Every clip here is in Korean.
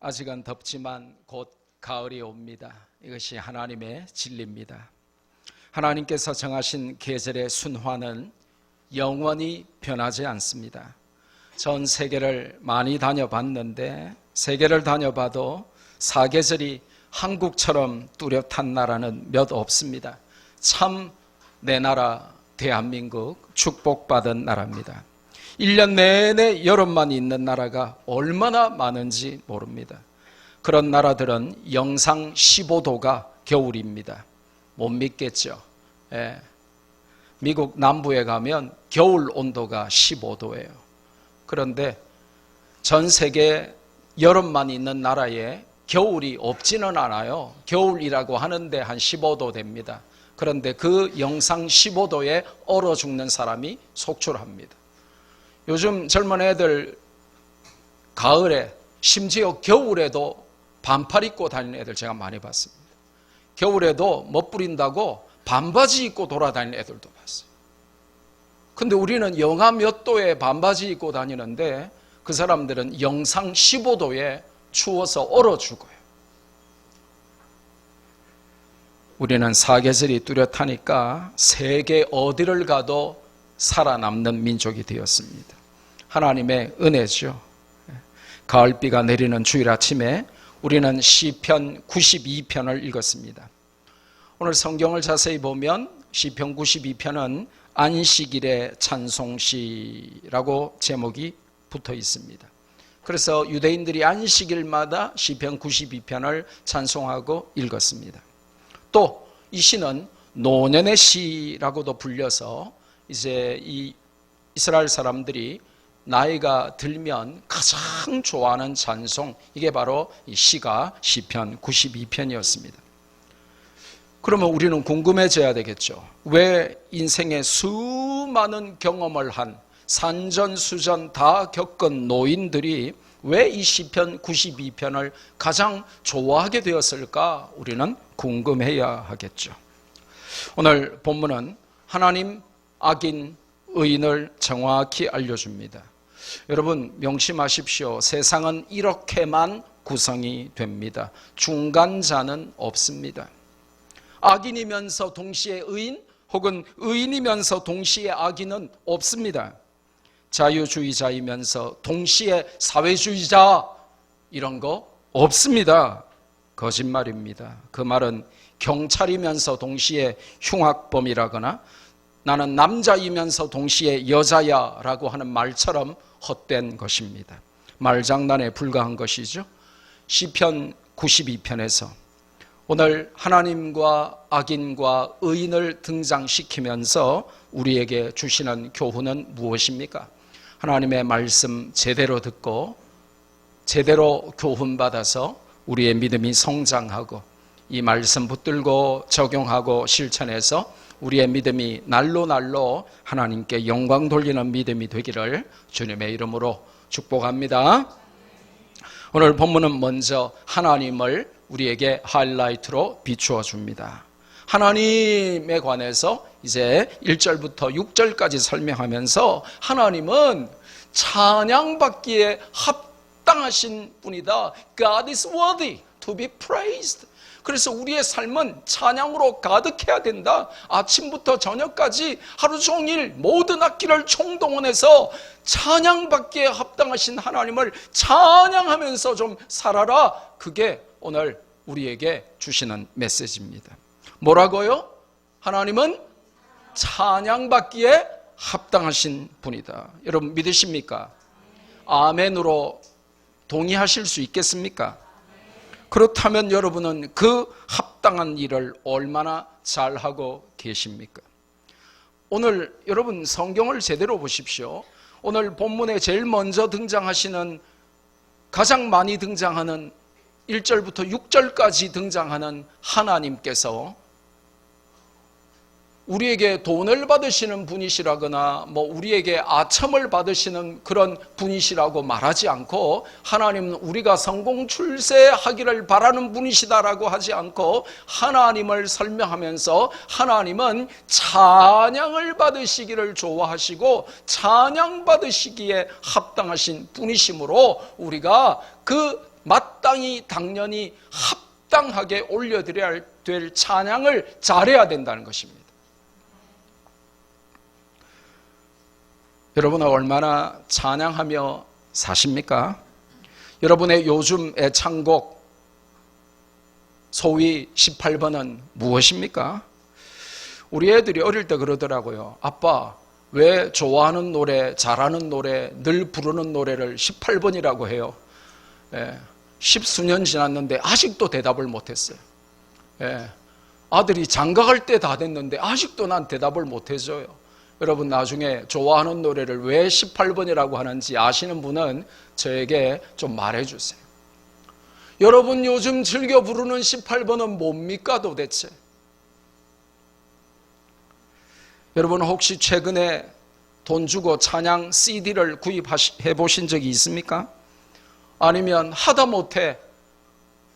아직은 덥지만 곧 가을이 옵니다. 이것이 하나님의 진리입니다. 하나님께서 정하신 계절의 순환은 영원히 변하지 않습니다. 전 세계를 많이 다녀봤는데 세계를 다녀봐도 사계절이 한국처럼 뚜렷한 나라는 몇 없습니다. 참 내 나라 대한민국 축복받은 나라입니다. 1년 내내 여름만 있는 나라가 얼마나 많은지 모릅니다. 그런 나라들은 영상 15도가 겨울입니다. 못 믿겠죠? 예. 미국 남부에 가면 겨울 온도가 15도예요. 그런데 전 세계 여름만 있는 나라에 겨울이 없지는 않아요. 겨울이라고 하는데 한 15도 됩니다. 그런데 그 영상 15도에 얼어 죽는 사람이 속출합니다. 요즘 젊은 애들 가을에 심지어 겨울에도 반팔 입고 다니는 애들 제가 많이 봤습니다. 겨울에도 멋부린다고 반바지 입고 돌아다니는 애들도 봤어요. 근데 우리는 영하 몇 도에 반바지 입고 다니는데 그 사람들은 영상 15도에 추워서 얼어 죽어요. 우리는 사계절이 뚜렷하니까 세계 어디를 가도 살아남는 민족이 되었습니다. 하나님의 은혜죠. 가을비가 내리는 주일 아침에 우리는 시편 92편을 읽었습니다. 오늘 성경을 자세히 보면 시편 92편은 안식일의 찬송시라고 제목이 붙어 있습니다. 그래서 유대인들이 안식일마다 시편 92편을 찬송하고 읽었습니다. 또 이 시는 노년의 시라고도 불려서 이제 이 이스라엘 사람들이 나이가 들면 가장 좋아하는 찬송, 이게 바로 이 시가 시편 92편이었습니다. 그러면 우리는 궁금해져야 되겠죠. 왜 인생의 수많은 경험을 한 산전수전 다 겪은 노인들이 왜 이 시편 92편을 가장 좋아하게 되었을까? 우리는 궁금해야 하겠죠. 오늘 본문은 하나님, 악인, 의인을 정확히 알려줍니다. 여러분 명심하십시오. 세상은 이렇게만 구성이 됩니다. 중간자는 없습니다. 악인이면서 동시에 의인 혹은 의인이면서 동시에 악인은 없습니다. 자유주의자이면서 동시에 사회주의자 이런 거 없습니다. 거짓말입니다. 그 말은 경찰이면서 동시에 흉악범이라거나 나는 남자이면서 동시에 여자야 라고 하는 말처럼 헛된 것입니다. 말장난에 불과한 것이죠. 시편 92편에서 오늘 하나님과 악인과 의인을 등장시키면서 우리에게 주시는 교훈은 무엇입니까? 하나님의 말씀 제대로 듣고 제대로 교훈받아서 우리의 믿음이 성장하고 이 말씀 붙들고 적용하고 실천해서 우리의 믿음이 날로 날로 하나님께 영광 돌리는 믿음이 되기를 주님의 이름으로 축복합니다. 오늘 본문은 먼저 하나님을 우리에게 하이라이트로 비추어 줍니다. 하나님에 관해서 이제 1절부터 6절까지 설명하면서 하나님은 찬양받기에 합당하신 분이다. God is worthy to be praised. 그래서 우리의 삶은 찬양으로 가득해야 된다. 아침부터 저녁까지 하루 종일 모든 악기를 총동원해서 찬양받기에 합당하신 하나님을 찬양하면서 좀 살아라. 그게 오늘 우리에게 주시는 메시지입니다. 뭐라고요? 하나님은 찬양받기에 합당하신 분이다. 여러분 믿으십니까? 아멘으로 동의하실 수 있겠습니까? 그렇다면 여러분은 그 합당한 일을 얼마나 잘하고 계십니까? 오늘 여러분 성경을 제대로 보십시오. 오늘 본문에 제일 먼저 등장하시는, 가장 많이 등장하는 1절부터 6절까지 등장하는 하나님께서 우리에게 돈을 받으시는 분이시라거나 우리에게 아첨을 받으시는 그런 분이시라고 말하지 않고, 하나님은 우리가 성공 출세하기를 바라는 분이시다라고 하지 않고 하나님을 설명하면서 하나님은 찬양을 받으시기를 좋아하시고 찬양 받으시기에 합당하신 분이시므로 우리가 그 마땅히 당연히 합당하게 올려드려야 될 찬양을 잘해야 된다는 것입니다. 여러분은 얼마나 찬양하며 사십니까? 여러분의 요즘 애창곡 소위 18번은 무엇입니까? 우리 애들이 어릴 때 그러더라고요. 아빠, 왜 좋아하는 노래, 잘하는 노래, 늘 부르는 노래를 18번이라고 해요? 예, 10수년 지났는데 아직도 대답을 못했어요. 예, 아들이 장가갈 때 다 됐는데 아직도 난 대답을 못해줘요. 여러분 나중에 좋아하는 노래를 왜 18번이라고 하는지 아시는 분은 저에게 좀 말해주세요. 여러분 요즘 즐겨 부르는 18번은 뭡니까 도대체? 여러분 혹시 최근에 돈 주고 찬양 CD를 구입해 보신 적이 있습니까? 아니면 하다못해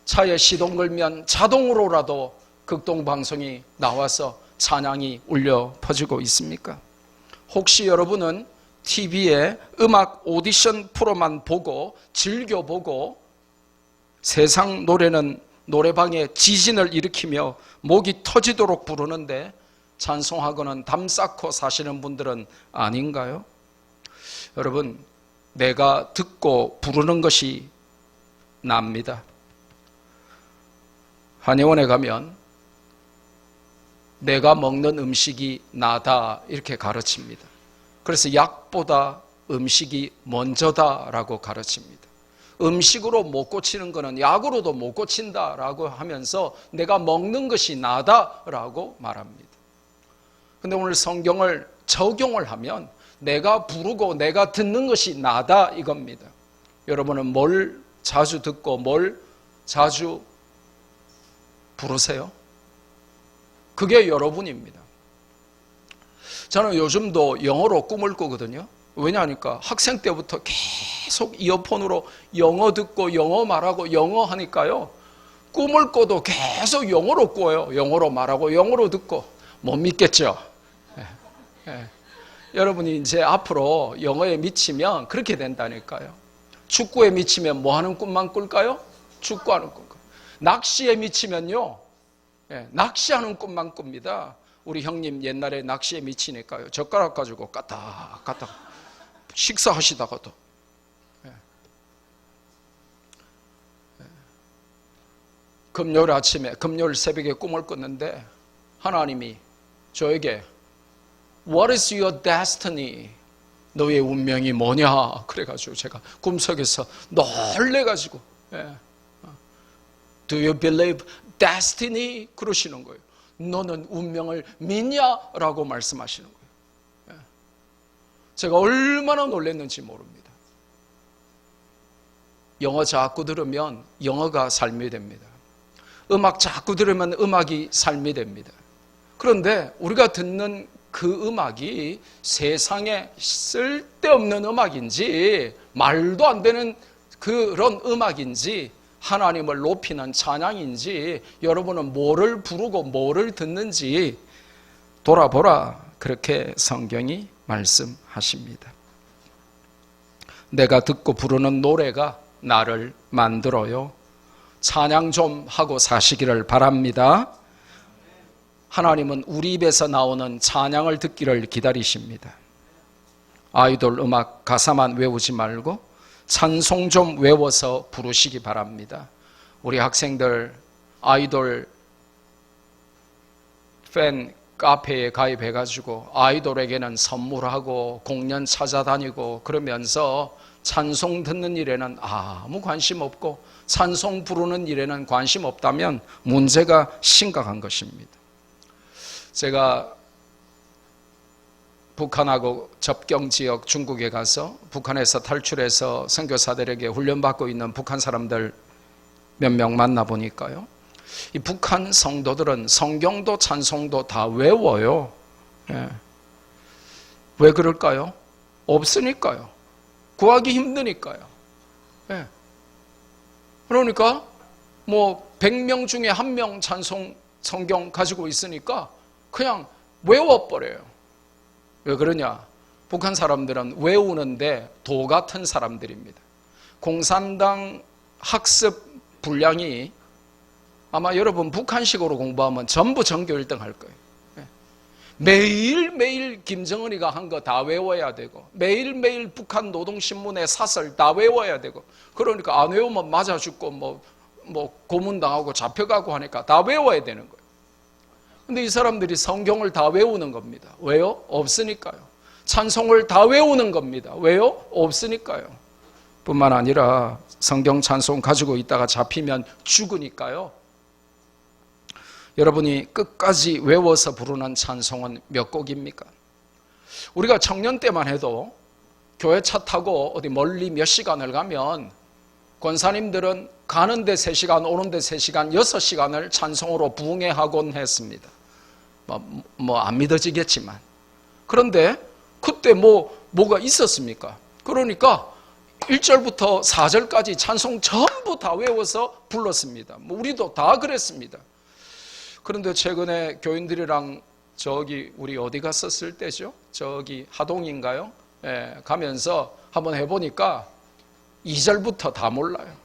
차에 시동 걸면 자동으로라도 극동방송이 나와서 찬양이 울려 퍼지고 있습니까? 혹시 여러분은 TV에 음악 오디션 프로만 보고 즐겨보고 세상 노래는 노래방에 지진을 일으키며 목이 터지도록 부르는데 찬송하고는 담 쌓고 사시는 분들은 아닌가요? 여러분, 내가 듣고 부르는 것이 납니다. 한의원에 가면 내가 먹는 음식이 나다 이렇게 가르칩니다. 그래서 약보다 음식이 먼저다라고 가르칩니다. 음식으로 못 고치는 것은 약으로도 못 고친다라고 하면서 내가 먹는 것이 나다라고 말합니다. 근데 오늘 성경을 적용을 하면 내가 부르고 내가 듣는 것이 나다 이겁니다. 여러분은 뭘 자주 듣고 뭘 자주 부르세요? 그게 여러분입니다. 저는 요즘도 영어로 꿈을 꾸거든요. 왜냐하니까 학생 때부터 계속 이어폰으로 영어 듣고 영어 말하고 영어 하니까요. 꿈을 꿔도 계속 영어로 꿔요. 영어로 말하고 영어로 듣고. 못 믿겠죠? 여러분이 이제 앞으로 영어에 미치면 그렇게 된다니까요. 축구에 미치면 뭐 하는 꿈만 꿀까요? 축구하는 꿈. 낚시에 미치면요. 낚시하는 꿈만 꿉니다. 우리 형님 옛날에 낚시에 미치니까요. 젓가락 가지고 까딱까딱 식사하시다가도. 금요일 아침에, 금요일 새벽에 꿈을 꿨는데 하나님이 저에게 What is your destiny? 너의 운명이 뭐냐? 그래가지고 제가 꿈속에서 놀래가지고 Do you believe destiny? 그러시는 거예요. 너는 운명을 믿냐? 라고 말씀하시는 거예요. 제가 얼마나 놀랐는지 모릅니다. 영어 자꾸 들으면 영어가 삶이 됩니다. 음악 자꾸 들으면 음악이 삶이 됩니다. 그런데 우리가 듣는 그 음악이 세상에 쓸데없는 음악인지 말도 안 되는 그런 음악인지 하나님을 높이는 찬양인지 여러분은 뭐를 부르고 뭐를 듣는지 돌아보라 그렇게 성경이 말씀하십니다. 내가 듣고 부르는 노래가 나를 만들어요. 찬양 좀 하고 사시기를 바랍니다. 하나님은 우리 입에서 나오는 찬양을 듣기를 기다리십니다. 아이돌 음악 가사만 외우지 말고 찬송 좀 외워서 부르시기 바랍니다. 우리 학생들 아이돌 팬 카페에 가입해가지고 아이돌에게는 선물하고 공연 찾아다니고 그러면서 찬송 듣는 일에는 아무 관심 없고 찬송 부르는 일에는 관심 없다면 문제가 심각한 것입니다. 제가 북한하고 접경 지역 중국에 가서 북한에서 탈출해서 선교사들에게 훈련받고 있는 북한 사람들 몇 명 만나보니까요. 이 북한 성도들은 성경도 찬송도 다 외워요. 왜 그럴까요? 없으니까요. 구하기 힘드니까요. 그러니까 뭐 100명 중에 1명 찬송 성경 가지고 있으니까 그냥 외워버려요. 왜 그러냐? 북한 사람들은 외우는데 도 같은 사람들입니다. 공산당 학습 분량이 아마 여러분 북한식으로 공부하면 전부 전교 1등 할 거예요. 매일매일 김정은이가 한 거 다 외워야 되고, 매일매일 북한 노동신문의 사설 다 외워야 되고, 그러니까 안 외우면 맞아 죽고 뭐 고문당하고 잡혀가고 하니까 다 외워야 되는 거예요. 근데 이 사람들이 성경을 다 외우는 겁니다. 왜요? 없으니까요. 찬송을 다 외우는 겁니다. 왜요? 없으니까요. 뿐만 아니라 성경 찬송 가지고 있다가 잡히면 죽으니까요. 여러분이 끝까지 외워서 부르는 찬송은 몇 곡입니까? 우리가 청년 때만 해도 교회 차 타고 어디 멀리 몇 시간을 가면 권사님들은 가는데 3시간, 오는데 3시간, 6시간을 찬송으로 부흥회하곤 했습니다. 안 믿어지겠지만. 그런데 그때 뭐가 있었습니까? 그러니까 1절부터 4절까지 찬송 전부 다 외워서 불렀습니다. 우리도 다 그랬습니다. 그런데 최근에 교인들이랑 저기 우리 어디 갔었을 때죠? 저기 하동인가요? 가면서 한번 해보니까 2절부터 다 몰라요.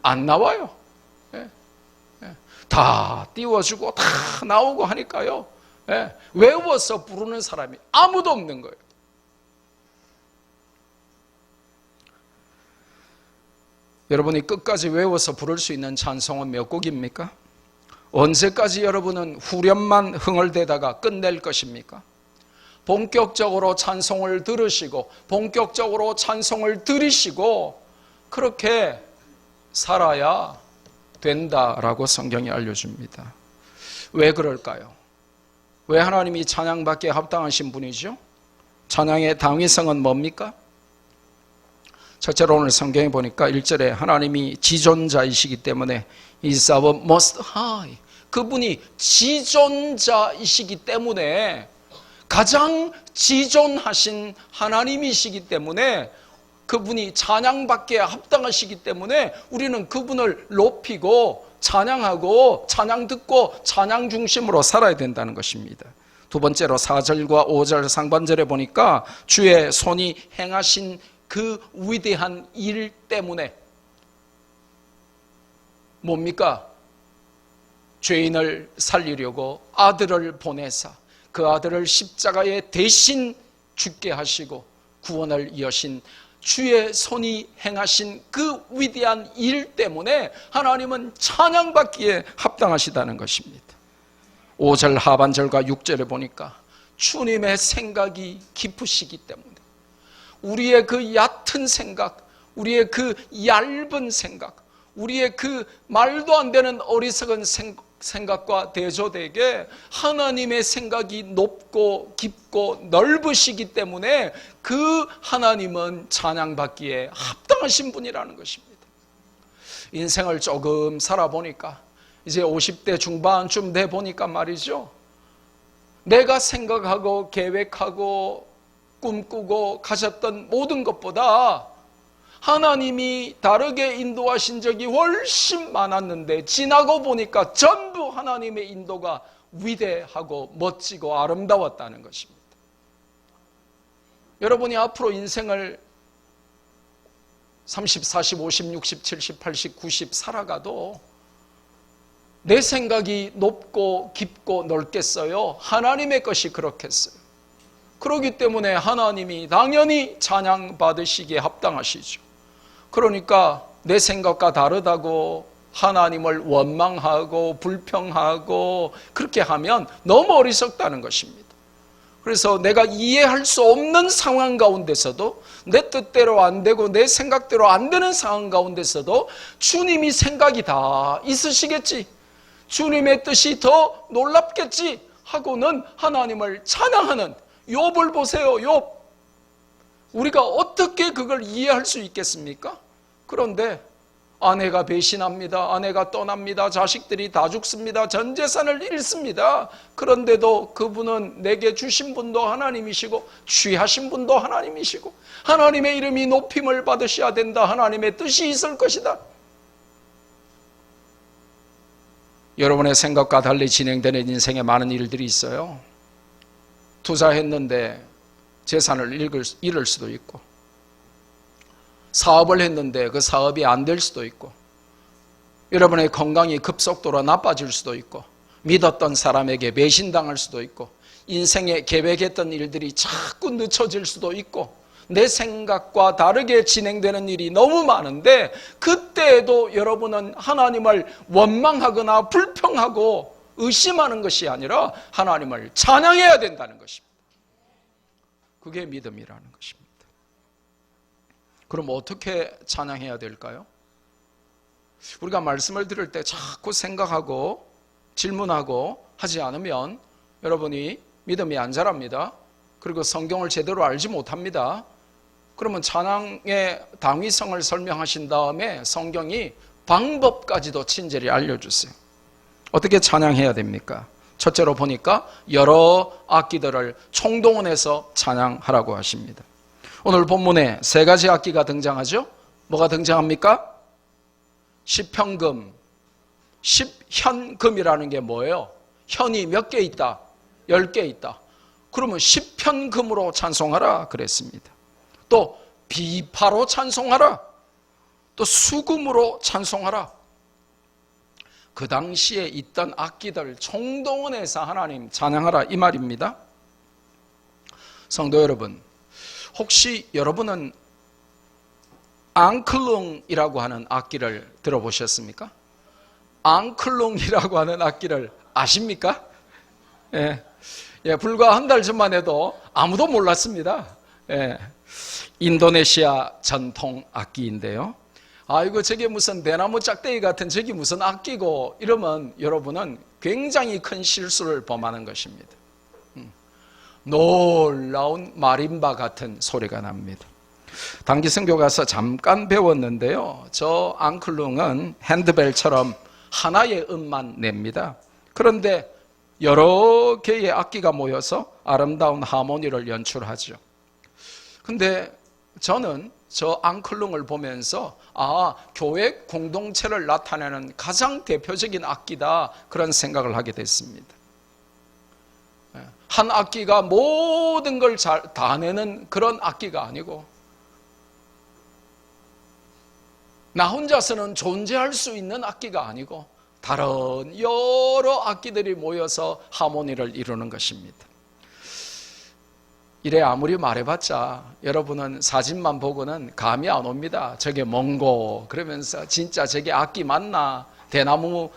안 나와요. 다 띄워주고 다 나오고 하니까요. 외워서 부르는 사람이 아무도 없는 거예요. 여러분이 끝까지 외워서 부를 수 있는 찬송은 몇 곡입니까? 언제까지 여러분은 후렴만 흥얼대다가 끝낼 것입니까? 본격적으로 찬송을 들으시고 본격적으로 찬송을 들으시고 그렇게 살아야 된다라고 성경이 알려줍니다. 왜 그럴까요? 왜 하나님이 찬양받기에 합당하신 분이죠? 찬양의 당위성은 뭡니까? 첫째로 오늘 성경에 보니까 1절에 하나님이 지존자이시기 때문에 Is our most high. 그분이 지존자이시기 때문에 가장 지존하신 하나님이시기 때문에 그분이 찬양받기에 합당하시기 때문에 우리는 그분을 높이고 찬양하고 찬양 듣고 찬양 중심으로 살아야 된다는 것입니다. 두 번째로 4절과 5절 상반절에 보니까 주의 손이 행하신 그 위대한 일 때문에 뭡니까? 죄인을 살리려고 아들을 보내사 그 아들을 십자가에 대신 죽게 하시고 구원을 여신 주의 손이 행하신 그 위대한 일 때문에 하나님은 찬양받기에 합당하시다는 것입니다. 5절 하반절과 6절에 보니까 주님의 생각이 깊으시기 때문에 우리의 그 얕은 생각, 우리의 그 얇은 생각, 우리의 그 말도 안 되는 어리석은 생각과 대조되게 하나님의 생각이 높고 깊고 넓으시기 때문에 그 하나님은 찬양받기에 합당하신 분이라는 것입니다. 인생을 조금 살아보니까 이제 50대 중반쯤 돼 보니까 말이죠. 내가 생각하고 계획하고 꿈꾸고 가졌던 모든 것보다 하나님이 다르게 인도하신 적이 훨씬 많았는데 지나고 보니까 전부 하나님의 인도가 위대하고 멋지고 아름다웠다는 것입니다. 여러분이 앞으로 인생을 30, 40, 50, 60, 70, 80, 90 살아가도 내 생각이 높고 깊고 넓겠어요? 하나님의 것이 그렇겠어요? 그렇기 때문에 하나님이 당연히 찬양받으시기에 합당하시죠. 그러니까 내 생각과 다르다고 하나님을 원망하고 불평하고 그렇게 하면 너무 어리석다는 것입니다. 그래서 내가 이해할 수 없는 상황 가운데서도 내 뜻대로 안 되고 내 생각대로 안 되는 상황 가운데서도 주님이 생각이 다 있으시겠지, 주님의 뜻이 더 놀랍겠지 하고는 하나님을 찬양하는 욥을 보세요. 욥. 우리가 어떻게 그걸 이해할 수 있겠습니까? 그런데 아내가 배신합니다. 아내가 떠납니다. 자식들이 다 죽습니다. 전 재산을 잃습니다. 그런데도 그분은 내게 주신 분도 하나님이시고 취하신 분도 하나님이시고 하나님의 이름이 높임을 받으셔야 된다. 하나님의 뜻이 있을 것이다. 여러분의 생각과 달리 진행되는 인생에 많은 일들이 있어요. 투자했는데 재산을 잃을 수도 있고 사업을 했는데 그 사업이 안 될 수도 있고, 여러분의 건강이 급속도로 나빠질 수도 있고, 믿었던 사람에게 배신당할 수도 있고, 인생에 계획했던 일들이 자꾸 늦춰질 수도 있고, 내 생각과 다르게 진행되는 일이 너무 많은데, 그때에도 여러분은 하나님을 원망하거나 불평하고 의심하는 것이 아니라 하나님을 찬양해야 된다는 것입니다. 그게 믿음이라는 것입니다. 그럼 어떻게 찬양해야 될까요? 우리가 말씀을 들을 때 자꾸 생각하고 질문하고 하지 않으면 여러분이 믿음이 안 자랍니다. 그리고 성경을 제대로 알지 못합니다. 그러면 찬양의 당위성을 설명하신 다음에 성경이 방법까지도 친절히 알려주세요. 어떻게 찬양해야 됩니까? 첫째로 보니까 여러 악기들을 총동원해서 찬양하라고 하십니다. 오늘 본문에 세 가지 악기가 등장하죠. 뭐가 등장합니까? 시편금, 십현금이라는 게 뭐예요? 현이 몇 개 있다? 10개 있다. 그러면 십현금으로 찬송하라 그랬습니다. 또 비파로 찬송하라. 또 수금으로 찬송하라. 그 당시에 있던 악기들 총동원해서 하나님 찬양하라 이 말입니다. 성도 여러분, 혹시 여러분은 앙클룽이라고 하는 악기를 들어보셨습니까? 앙클룽이라고 하는 악기를 아십니까? 불과 한 달 전만 해도 아무도 몰랐습니다. 인도네시아 전통 악기인데요. 이거 저게 무슨 대나무 짝대기 같은 저게 무슨 악기고 이러면 여러분은 굉장히 큰 실수를 범하는 것입니다. 놀라운 마림바 같은 소리가 납니다. 단기 선교 가서 잠깐 배웠는데요. 저 앙클룽은 핸드벨처럼 하나의 음만 냅니다. 그런데 여러 개의 악기가 모여서 아름다운 하모니를 연출하죠. 근데 저는 저 앙클룽을 보면서 교회 공동체를 나타내는 가장 대표적인 악기다 그런 생각을 하게 됐습니다. 한 악기가 모든 걸 다 내는 그런 악기가 아니고 나 혼자서는 존재할 수 있는 악기가 아니고 다른 여러 악기들이 모여서 하모니를 이루는 것입니다. 이래 아무리 말해봤자 여러분은 사진만 보고는 감이 안 옵니다. 저게 뭔고 그러면서 진짜 저게 악기 맞나? 대나무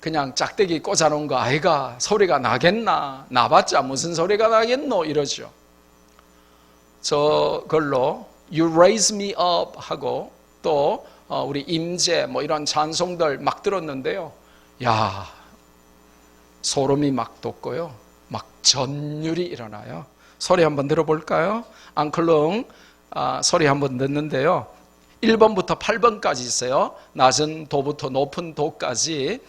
그냥 짝대기 꽂아놓은 거 아이가 소리가 나겠나? 나봤자 무슨 소리가 나겠노? 이러죠. 저걸로 You Raise Me Up 하고 또 우리 임재 이런 찬송들 막 들었는데요. 야, 소름이 막 돋고요. 막 전율이 일어나요. 소리 한번 들어볼까요? 앙클룽 소리 한번 듣는데요. 1번부터 8번까지 있어요. 낮은 도부터 높은 도까지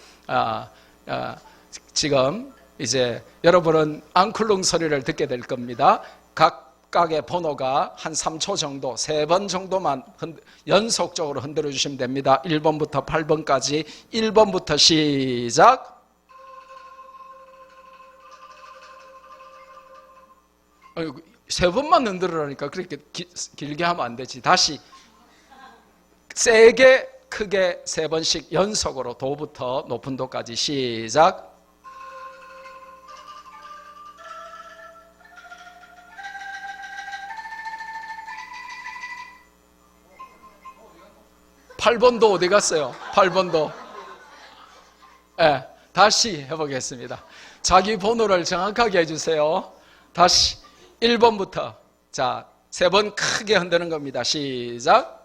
지금 이제 여러분은 앙클룽 소리를 듣게 될 겁니다. 각각의 번호가 한 3초 정도, 3번 정도만 연속적으로 흔들어 주시면 됩니다. 1번부터 8번까지 1번부터 시작. 세 번만 흔들으라니까 그렇게 길게 하면 안 되지. 다시 세게 크게 3번씩 연속으로 도부터 높은 도까지 시작. (8번도) 어디 갔어요? 8번도. 다시 해보겠습니다. 자기 번호를 정확하게 해주세요. 다시 1번부터 자, 3번 크게 흔드는 겁니다. 시작.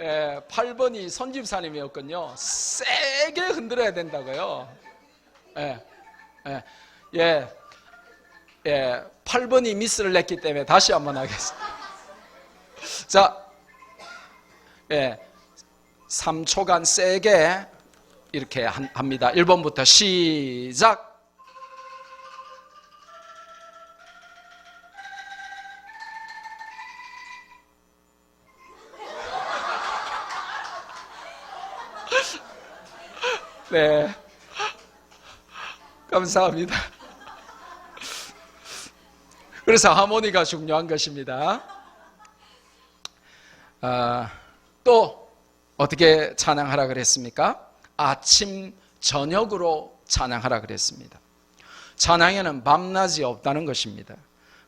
예, 8번이 선집사님이었군요. 세게 흔들어야 된다고요. 예, 8번이 미스를 냈기 때문에 다시 한번 하겠습니다. 자, 3초간 세게 이렇게 합니다. 1번부터 시작. 네. 감사합니다. 그래서 하모니가 중요한 것입니다. 또 어떻게 찬양하라 그랬습니까? 아침, 저녁으로 찬양하라 그랬습니다. 찬양에는 밤낮이 없다는 것입니다.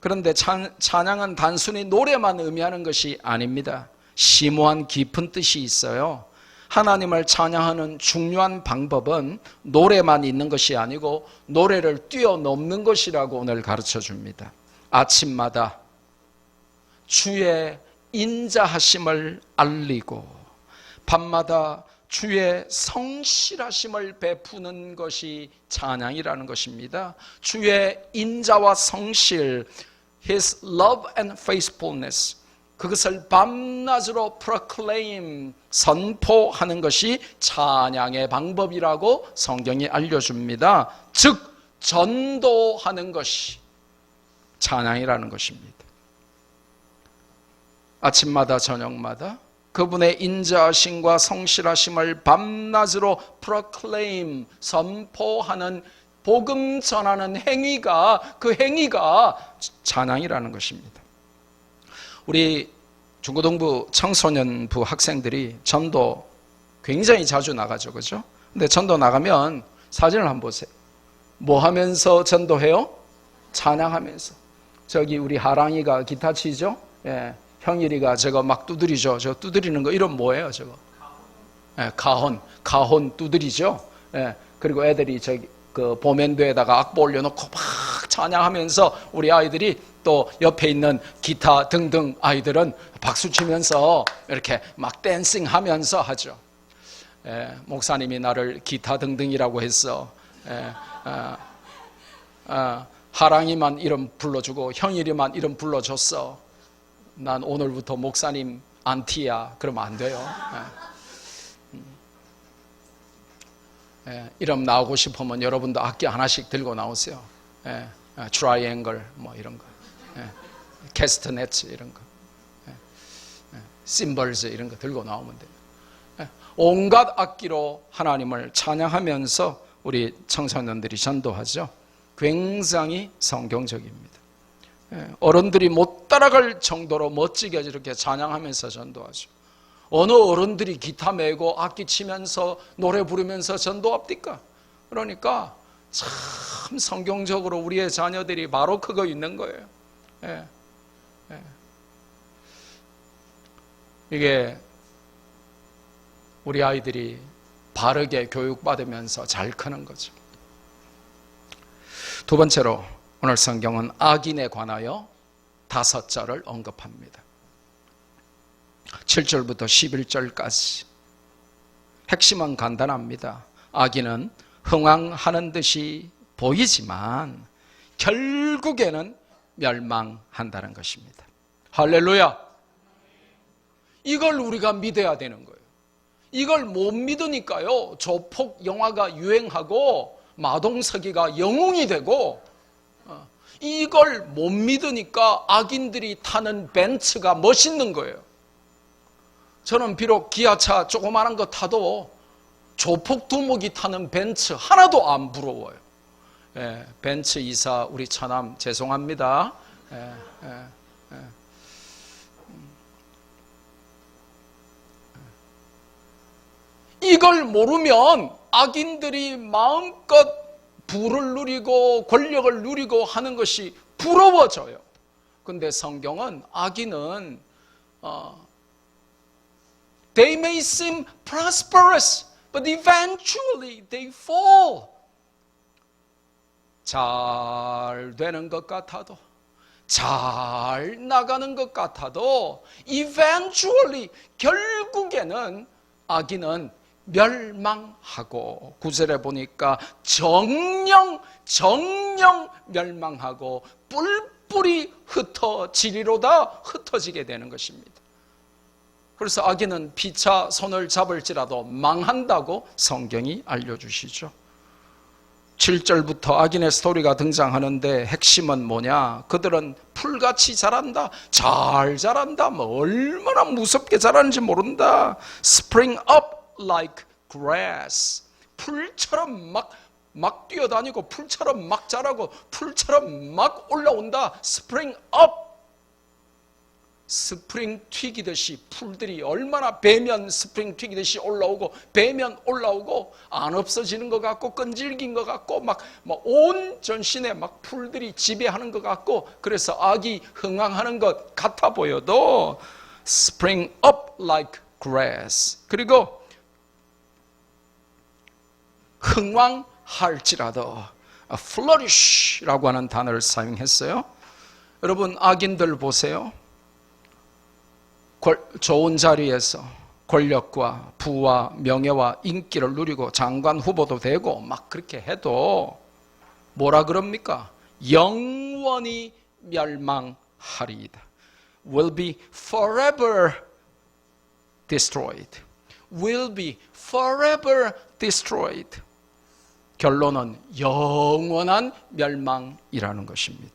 그런데 찬양은 단순히 노래만 의미하는 것이 아닙니다. 심오한 깊은 뜻이 있어요. 하나님을 찬양하는 중요한 방법은 노래만 있는 것이 아니고 노래를 뛰어넘는 것이라고 오늘 가르쳐 줍니다. 아침마다 주의 인자하심을 알리고 밤마다 주의 성실하심을 베푸는 것이 찬양이라는 것입니다. 주의 인자와 성실, His love and faithfulness, 그것을 밤낮으로 proclaim, 선포하는 것이 찬양의 방법이라고 성경이 알려줍니다. 즉 전도하는 것이 찬양이라는 것입니다. 아침마다 저녁마다 그분의 인자하심과 성실하심을 밤낮으로 proclaim, 선포하는, 복음 전하는 행위가, 그 행위가 찬양이라는 것입니다. 우리 중고등부 청소년부 학생들이 전도 굉장히 자주 나가죠, 그죠? 근데 전도 나가면 사진을 한번 보세요. 뭐 하면서 전도해요? 찬양하면서. 저기 우리 하랑이가 기타 치죠? 예. 형일이가 저거 막 두드리죠. 저 두드리는 거 이름 뭐예요, 저거? 예, 가혼 두드리죠. 예. 그리고 애들이 저기 그 보면도에다가 악보 올려놓고 막 찬양하면서 우리 아이들이 또 옆에 있는 기타 등등 아이들은 박수 치면서 이렇게 막 댄싱하면서 하죠. 목사님이 나를 기타 등등이라고 했어. 하랑이만 이름 불러주고 형일이만 이름 불러줬어. 난 오늘부터 목사님 안티야. 그러면 안 돼요. 이름 나오고 싶으면 여러분도 악기 하나씩 들고 나오세요. 트라이앵글 뭐 이런 거, 캐스터네츠 이런 거, 심벌즈 이런 거 들고 나오면 돼요. 온갖 악기로 하나님을 찬양하면서 우리 청소년들이 전도하죠. 굉장히 성경적입니다. 어른들이 못 따라갈 정도로 멋지게 이렇게 찬양하면서 전도하죠. 어느 어른들이 기타 메고 악기 치면서 노래 부르면서 전도합니까? 그러니까 참 성경적으로 우리의 자녀들이 바로 그거 있는 거예요. 이게 우리 아이들이 바르게 교육받으면서 잘 크는 거죠. 두 번째로 오늘 성경은 악인에 관하여 5절을 언급합니다. 7절부터 11절까지. 핵심은 간단합니다. 악인은 흥황하는 듯이 보이지만 결국에는 멸망한다는 것입니다. 할렐루야. 이걸 우리가 믿어야 되는 거예요. 이걸 못 믿으니까요, 조폭 영화가 유행하고 마동석이가 영웅이 되고, 이걸 못 믿으니까 악인들이 타는 벤츠가 멋있는 거예요. 저는 비록 기아차 조그마한 거 타도 조폭 두목이 타는 벤츠 하나도 안 부러워요. 벤츠 이사 우리 처남 죄송합니다. 이걸 모르면 악인들이 마음껏 부를 누리고 권력을 누리고 하는 것이 부러워져요. 근데 성경은 악인은 They may seem prosperous, but eventually they fall. 잘 되는 것 같아도, 잘 나가는 것 같아도 eventually, 결국에는 악인은 멸망하고, 9절에 보니까 정령 멸망하고 뿔뿔이 흩어지리로다, 흩어지게 되는 것입니다. 그래서 악인은 피차 손을 잡을지라도 망한다고 성경이 알려주시죠. 7절부터 악인의 스토리가 등장하는데 핵심은 뭐냐? 그들은 풀같이 자란다, 잘 자란다, 뭐 얼마나 무섭게 자라는지 모른다. Spring up like grass, 풀처럼 막 뛰어다니고 풀처럼 막 자라고 풀처럼 막 올라온다. 스프링 업. 스프링 튀기듯이 풀들이 얼마나 배면 스프링 튀기듯이 올라오고 배면 올라오고 안 없어지는 것 같고 끈질긴 것 같고 막 온 전신에 막 풀들이 지배하는 것 같고 그래서 아기 흥황하는 것 같아 보여도 spring up like grass. 그리고 흥황할지라도 flourish라고 하는 단어를 사용했어요. 여러분 악인들 보세요. 좋은 자리에서 권력과 부와 명예와 인기를 누리고 장관 후보도 되고 막 그렇게 해도 뭐라 그럽니까? 영원히 멸망하리이다. Will be forever destroyed. Will be forever destroyed. 결론은 영원한 멸망이라는 것입니다.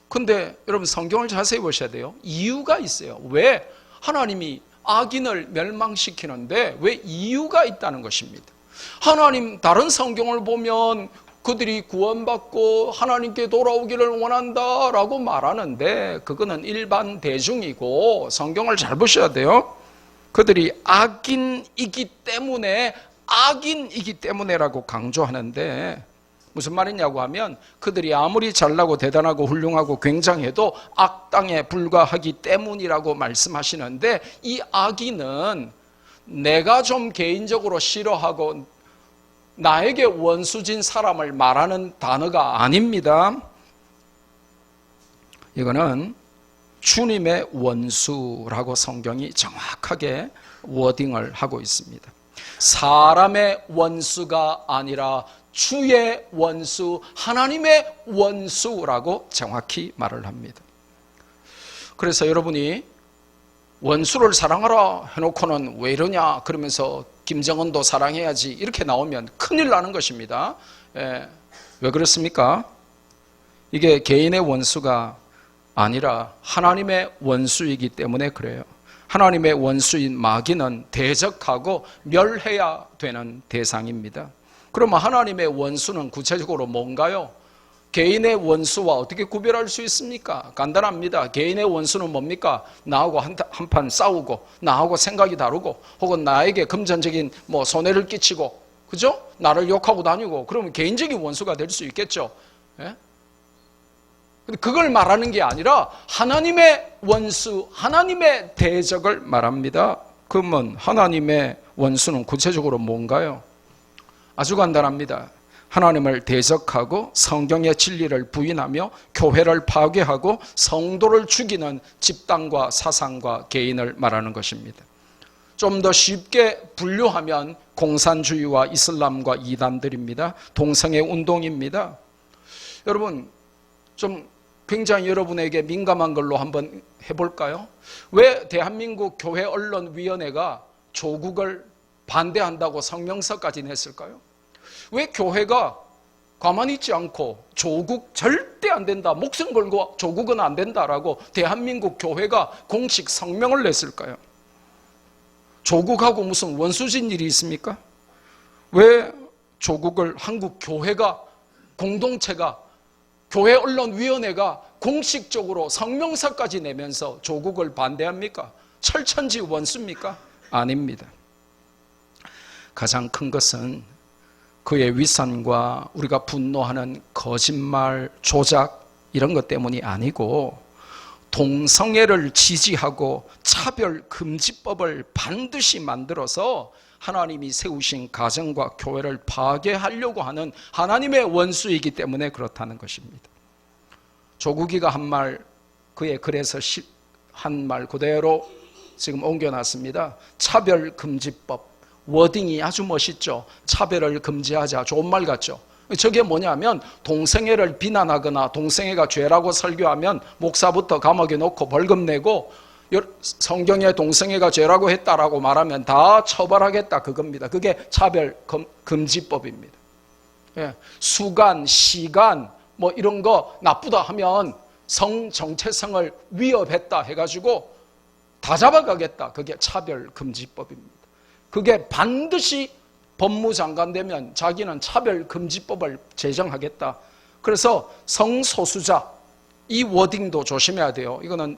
근데 여러분 성경을 자세히 보셔야 돼요. 이유가 있어요. 왜 하나님이 악인을 멸망시키는데 왜 이유가 있다는 것입니다. 하나님 다른 성경을 보면 그들이 구원받고 하나님께 돌아오기를 원한다라고 말하는데 그거는 일반 대중이고 성경을 잘 보셔야 돼요. 그들이 악인이기 때문에라고 강조하는데 무슨 말이냐고 하면 그들이 아무리 잘나고 대단하고 훌륭하고 굉장해도 악당에 불과하기 때문이라고 말씀하시는데 이 악인은 내가 좀 개인적으로 싫어하고 나에게 원수진 사람을 말하는 단어가 아닙니다. 이거는 주님의 원수라고 성경이 정확하게 워딩을 하고 있습니다. 사람의 원수가 아니라 주의 원수, 하나님의 원수라고 정확히 말을 합니다. 그래서 여러분이 원수를 사랑하라 해놓고는 왜 이러냐 그러면서 김정은도 사랑해야지 이렇게 나오면 큰일 나는 것입니다. 왜 그렇습니까? 이게 개인의 원수가 아니라 하나님의 원수이기 때문에 그래요. 하나님의 원수인 마귀는 대적하고 멸해야 되는 대상입니다. 그러면 하나님의 원수는 구체적으로 뭔가요? 개인의 원수와 어떻게 구별할 수 있습니까? 간단합니다. 개인의 원수는 뭡니까? 나하고 한판 싸우고 나하고 생각이 다르고 혹은 나에게 금전적인 손해를 끼치고 그죠? 나를 욕하고 다니고 그러면 개인적인 원수가 될 수 있겠죠. 예? 근데 그걸 말하는 게 아니라 하나님의 원수, 하나님의 대적을 말합니다. 그러면 하나님의 원수는 구체적으로 뭔가요? 아주 간단합니다. 하나님을 대적하고 성경의 진리를 부인하며 교회를 파괴하고 성도를 죽이는 집단과 사상과 개인을 말하는 것입니다. 좀 더 쉽게 분류하면 공산주의와 이슬람과 이단들입니다. 동성애 운동입니다. 여러분 좀 굉장히 여러분에게 민감한 걸로 한번 해볼까요? 왜 대한민국 교회 언론위원회가 조국을 반대한다고 성명서까지 냈을까요? 왜 교회가 가만히 있지 않고 조국 절대 안 된다, 목숨 걸고 조국은 안 된다라고 대한민국 교회가 공식 성명을 냈을까요? 조국하고 무슨 원수진 일이 있습니까? 왜 조국을 한국 교회가 공동체가 교회 언론위원회가 공식적으로 성명서까지 내면서 조국을 반대합니까? 철천지 원수입니까? 아닙니다. 가장 큰 것은 그의 위선과 우리가 분노하는 거짓말, 조작 이런 것 때문이 아니고 동성애를 지지하고 차별금지법을 반드시 만들어서 하나님이 세우신 가정과 교회를 파괴하려고 하는 하나님의 원수이기 때문에 그렇다는 것입니다. 조국이가 한 말, 그의 글에서 한 말 그대로 지금 옮겨놨습니다. 차별금지법. 워딩이 아주 멋있죠. 차별을 금지하자. 좋은 말 같죠. 저게 뭐냐면 동성애를 비난하거나 동성애가 죄라고 설교하면 목사부터 감옥에 놓고 벌금 내고 성경에 동성애가 죄라고 했다라고 말하면 다 처벌하겠다 그겁니다. 그게 차별금지법입니다. 수간, 시간 이런 거 나쁘다 하면 성 정체성을 위협했다 해가지고 다 잡아가겠다. 그게 차별금지법입니다. 그게 반드시 법무장관 되면 자기는 차별금지법을 제정하겠다. 그래서 성소수자, 이 워딩도 조심해야 돼요. 이거는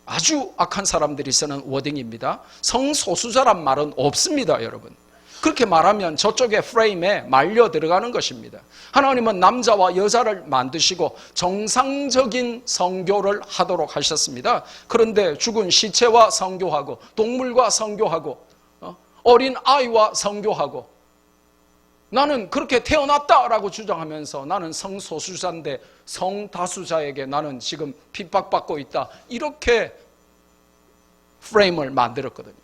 아주 악한 사람들이 쓰는 워딩입니다. 성소수자란 말은 없습니다, 여러분. 그렇게 말하면 저쪽의 프레임에 말려 들어가는 것입니다. 하나님은 남자와 여자를 만드시고 정상적인 성교를 하도록 하셨습니다. 그런데 죽은 시체와 성교하고 동물과 성교하고 어린 아이와 성교하고 나는 그렇게 태어났다라고 주장하면서 나는 성소수자인데 성다수자에게 나는 지금 핍박받고 있다. 이렇게 프레임을 만들었거든요.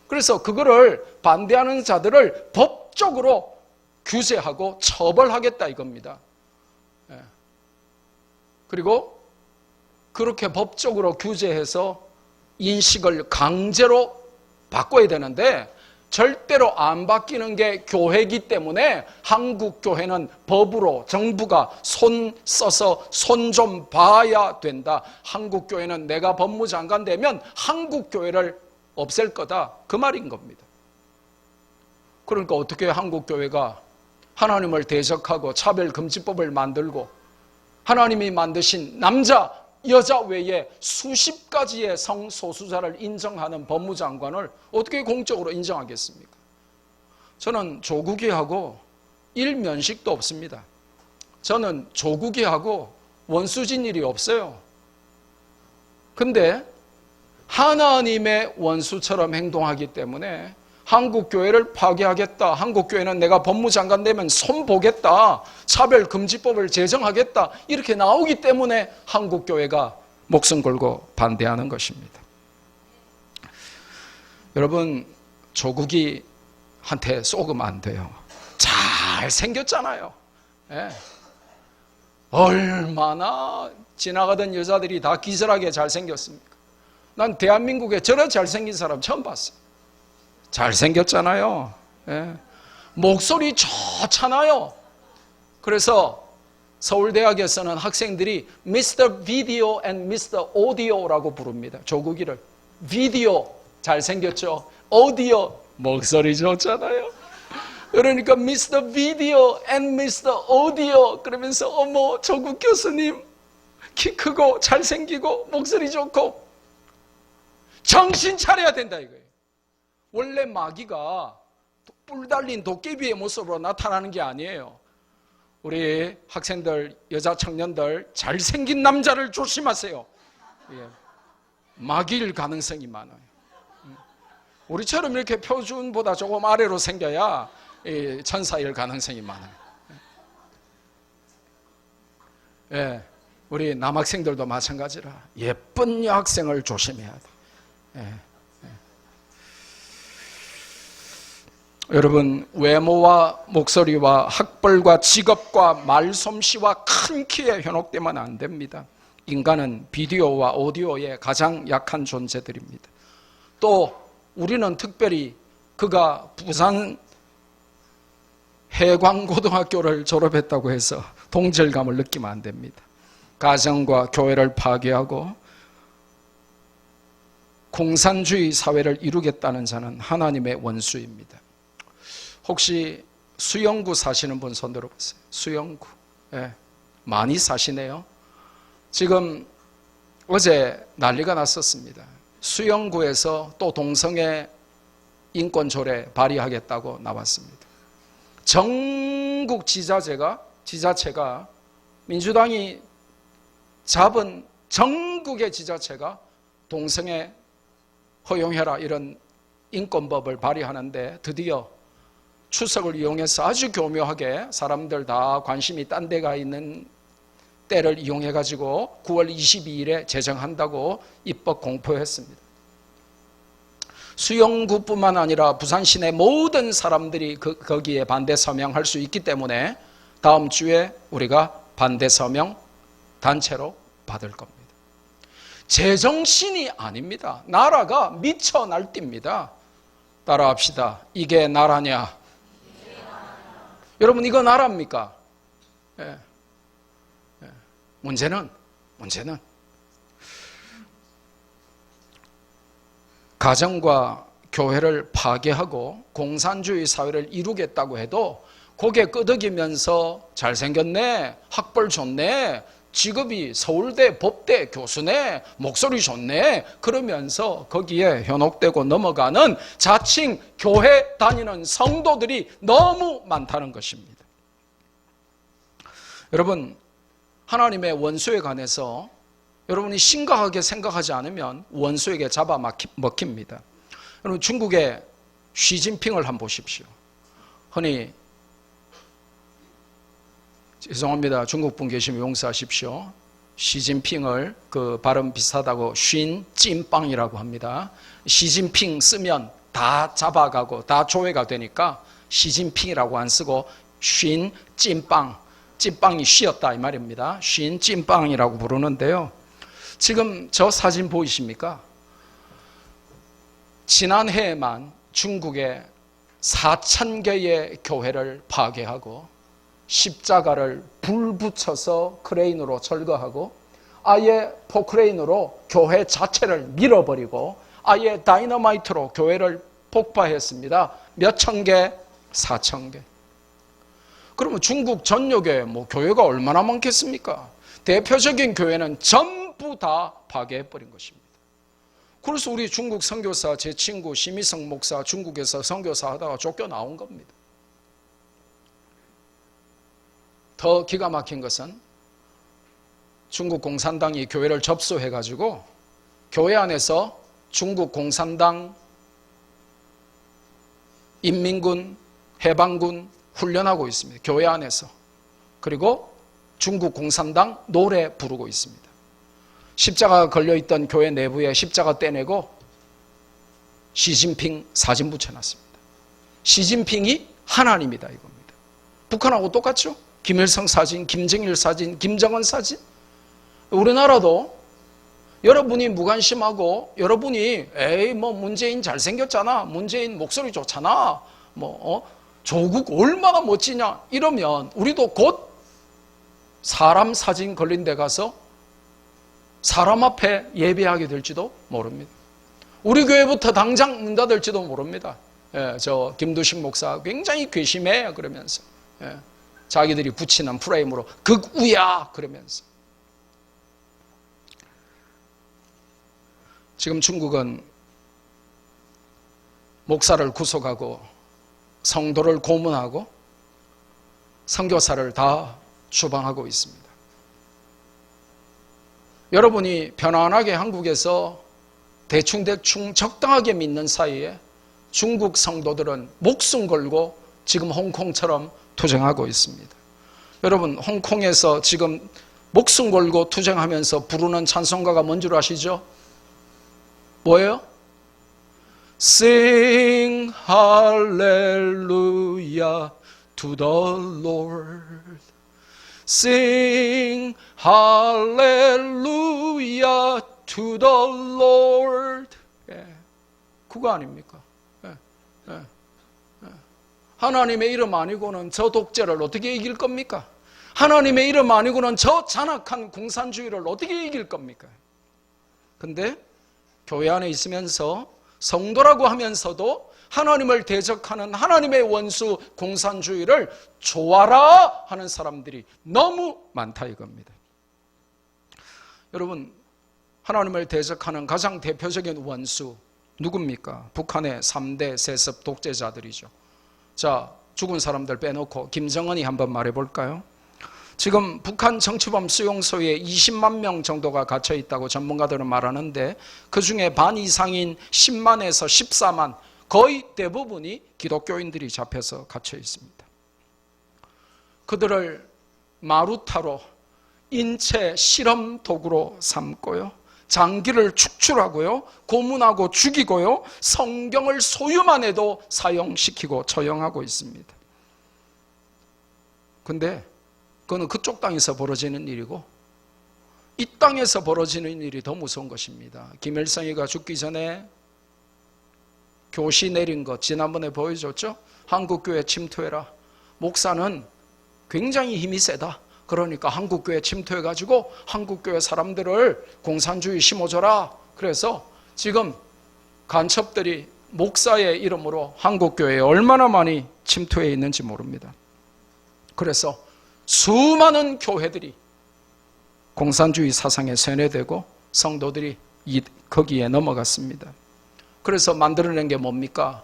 그래서 그거를 반대하는 자들을 법적으로 규제하고 처벌하겠다 이겁니다. 그리고 그렇게 법적으로 규제해서 인식을 강제로 바꿔야 되는데 절대로 안 바뀌는 게 교회이기 때문에 한국 교회는 법으로 정부가 손 써서 손 좀 봐야 된다. 한국 교회는 내가 법무장관 되면 한국 교회를 없앨 거다. 그 말인 겁니다. 그러니까 어떻게 한국 교회가 하나님을 대적하고 차별금지법을 만들고 하나님이 만드신 남자, 여자 외에 수십 가지의 성소수자를 인정하는 법무장관을 어떻게 공적으로 인정하겠습니까? 저는 조국이하고 일면식도 없습니다. 저는 조국이하고 원수진 일이 없어요. 근데 하나님의 원수처럼 행동하기 때문에 한국교회를 파괴하겠다. 한국교회는 내가 법무장관 되면 손보겠다. 차별금지법을 제정하겠다. 이렇게 나오기 때문에 한국교회가 목숨 걸고 반대하는 것입니다. 여러분, 조국이 한테 쏘으면 안 돼요. 잘생겼잖아요. 예. 얼마나 지나가던 여자들이 다 기절하게 잘생겼습니까? 난 대한민국에 저런 잘생긴 사람 처음 봤어요. 잘생겼잖아요. 예. 목소리 좋잖아요. 그래서 서울대학에서는 학생들이 Mr. Video and Mr. Audio라고 부릅니다. 조국이를. 비디오 잘생겼죠. 오디오 목소리 좋잖아요. 그러니까 Mr. Video and Mr. Audio 그러면서 어머 조국 교수님 키 크고 잘생기고 목소리 좋고 정신 차려야 된다 이거예요. 원래 마귀가 뿔 달린 도깨비의 모습으로 나타나는 게 아니에요. 우리 학생들, 여자 청년들 잘생긴 남자를 조심하세요. 예. 마귀일 가능성이 많아요. 우리처럼 이렇게 표준보다 조금 아래로 생겨야 천사일 가능성이 많아요. 예. 우리 남학생들도 마찬가지라 예쁜 여학생을 조심해야 돼. 예. 여러분, 외모와 목소리와 학벌과 직업과 말솜씨와 큰 키에 현혹되면 안 됩니다. 인간은 비디오와 오디오에 가장 약한 존재들입니다. 또 우리는 특별히 그가 부산 해광고등학교를 졸업했다고 해서 동질감을 느끼면 안 됩니다. 가정과 교회를 파괴하고 공산주의 사회를 이루겠다는 자는 하나님의 원수입니다. 혹시 수영구 사시는 분 손 들어보세요. 수영구. 예, 많이 사시네요. 지금 어제 난리가 났었습니다. 수영구에서 또 동성애 인권조례 발의하겠다고 나왔습니다. 전국 지자체가 민주당이 잡은 전국의 지자체가 동성애 허용해라 이런 인권법을 발의하는데 드디어 추석을 이용해서 아주 교묘하게 사람들 다 관심이 딴 데가 있는 때를 이용해가지고 9월 22일에 제정한다고 입법 공포했습니다. 수영구뿐만 아니라 부산 시내 모든 사람들이 거기에 반대 서명할 수 있기 때문에 다음 주에 우리가 반대 서명 단체로 받을 겁니다. 제정신이 아닙니다. 나라가 미쳐 날뜁니다. 따라합시다. 이게 나라냐? 여러분 이거 나라입니까? 예. 예. 문제는 가정과 교회를 파괴하고 공산주의 사회를 이루겠다고 해도 고개 끄덕이면서 잘생겼네, 학벌 좋네, 직업이 서울대 법대 교수네, 목소리 좋네, 그러면서 거기에 현혹되고 넘어가는 자칭 교회 다니는 성도들이 너무 많다는 것입니다. 여러분, 하나님의 원수에 관해서 여러분이 심각하게 생각하지 않으면 원수에게 잡아먹힙니다. 여러분, 중국의 시진핑을 한번 보십시오. 흔히, 죄송합니다. 중국 분 계시면 용서하십시오. 시진핑을 그 발음 비슷하다고 쉰찐빵이라고 합니다. 시진핑 쓰면 다 잡아가고 다 조회가 되니까 시진핑이라고 안 쓰고 쉰찐빵, 찐빵이 쉬었다 이 말입니다. 쉰찐빵이라고 부르는데요. 지금 저 사진 보이십니까? 지난해에만 중국에 4,000개의 교회를 파괴하고 십자가를 불 붙여서 크레인으로 철거하고 아예 포크레인으로 교회 자체를 밀어버리고 아예 다이너마이트로 교회를 폭파했습니다. 몇 천 개? 4,000개. 그러면 중국 전역에 뭐 교회가 얼마나 많겠습니까? 대표적인 교회는 전부 다 파괴해버린 것입니다. 그래서 우리 중국 선교사, 제 친구 심희성 목사 중국에서 선교사 하다가 쫓겨나온 겁니다. 더 기가 막힌 것은 중국 공산당이 교회를 접수해가지고 교회 안에서 중국 공산당, 인민군, 해방군 훈련하고 있습니다. 교회 안에서. 그리고 중국 공산당 노래 부르고 있습니다. 십자가가 걸려있던 교회 내부에 십자가 떼내고 시진핑 사진 붙여놨습니다. 시진핑이 하나님이다 이겁니다. 북한하고 똑같죠? 김일성 사진, 김정일 사진, 김정은 사진. 우리나라도 여러분이 무관심하고 여러분이 에이 뭐 문재인 잘생겼잖아, 문재인 목소리 좋잖아, 조국 얼마나 멋지냐 이러면 우리도 곧 사람 사진 걸린 데 가서 사람 앞에 예배하게 될지도 모릅니다. 우리 교회부터 당장 문 닫을지도 모릅니다. 저 김두식 목사 굉장히 괘씸해 그러면서 자기들이 붙이는 프레임으로 극우야 그러면서. 지금 중국은 목사를 구속하고 성도를 고문하고 선교사를 다 추방하고 있습니다. 여러분이 편안하게 한국에서 대충 적당하게 믿는 사이에 중국 성도들은 목숨 걸고 지금 홍콩처럼 투쟁하고 있습니다. 여러분, 홍콩에서 지금 목숨 걸고 투쟁하면서 부르는 찬송가가 뭔 줄 아시죠? 뭐예요? Sing hallelujah to the Lord. Sing hallelujah to the Lord. 그거 아닙니까? 하나님의 이름 아니고는 저 독재를 어떻게 이길 겁니까? 하나님의 이름 아니고는 저 잔악한 공산주의를 어떻게 이길 겁니까? 근데 교회 안에 있으면서 성도라고 하면서도 하나님을 대적하는 하나님의 원수 공산주의를 좋아라 하는 사람들이 너무 많다 이겁니다. 여러분, 하나님을 대적하는 가장 대표적인 원수 누굽니까? 북한의 3대 세습 독재자들이죠. 자, 죽은 사람들 빼놓고 김정은이 한번 말해볼까요? 지금 북한 정치범 수용소에 20만 명 정도가 갇혀 있다고 전문가들은 말하는데 그 중에 반 이상인 10만에서 14만, 거의 대부분이 기독교인들이 잡혀서 갇혀 있습니다. 그들을 마루타로 인체 실험 도구로 삼고요, 장기를 축출하고요, 고문하고 죽이고요, 성경을 소유만 해도 사용시키고 처형하고 있습니다. 근데 그거는 그쪽 땅에서 벌어지는 일이고 이 땅에서 벌어지는 일이 더 무서운 것입니다. 김일성이가 죽기 전에 교시 내린 것 지난번에 보여줬죠? 한국교회 침투해라. 목사는 굉장히 힘이 세다. 그러니까 한국교회 침투해가지고 한국교회 사람들을 공산주의 심어줘라. 그래서 지금 간첩들이 목사의 이름으로 한국교회에 얼마나 많이 침투해 있는지 모릅니다. 그래서 수많은 교회들이 공산주의 사상에 세뇌되고 성도들이 거기에 넘어갔습니다. 그래서 만들어낸 게 뭡니까?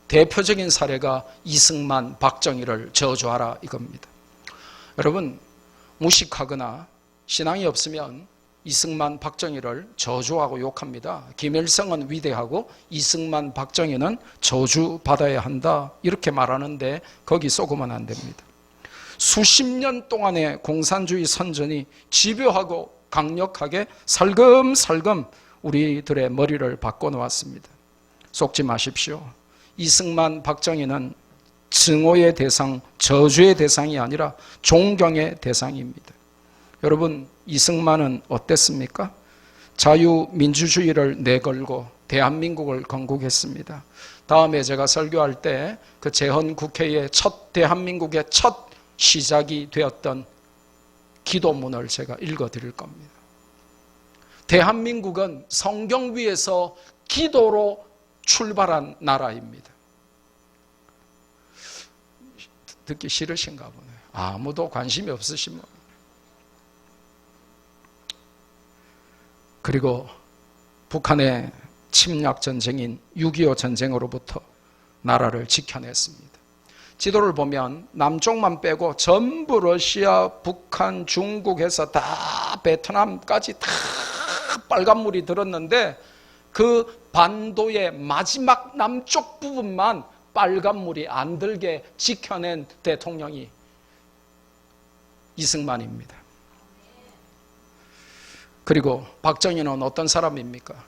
대표적인 사례가 이승만, 박정희를 저주하라 이겁니다. 여러분, 무식하거나 신앙이 없으면 이승만, 박정희를 저주하고 욕합니다. 김일성은 위대하고 이승만, 박정희는 저주받아야 한다 이렇게 말하는데 거기 속으면 안 됩니다. 수십 년 동안의 공산주의 선전이 집요하고 강력하게 살금살금 우리들의 머리를 바꿔놓았습니다. 속지 마십시오. 이승만, 박정희는 증오의 대상, 저주의 대상이 아니라 존경의 대상입니다. 여러분, 이승만은 어땠습니까? 자유민주주의를 내걸고 대한민국을 건국했습니다. 다음에 제가 설교할 때 그 재헌국회의 대한민국의 첫 시작이 되었던 기도문을 제가 읽어드릴 겁니다. 대한민국은 성경 위에서 기도로 출발한 나라입니다. 듣기 싫으신가 보네요. 아무도 관심이 없으신 분. 그리고 북한의 침략 전쟁인 6.25 전쟁으로부터 나라를 지켜냈습니다. 지도를 보면 남쪽만 빼고 전부 러시아, 북한, 중국에서 다 베트남까지 다 빨간물이 들었는데 그 반도의 마지막 남쪽 부분만 빨간물이 안 들게 지켜낸 대통령이 이승만입니다. 그리고 박정희는 어떤 사람입니까?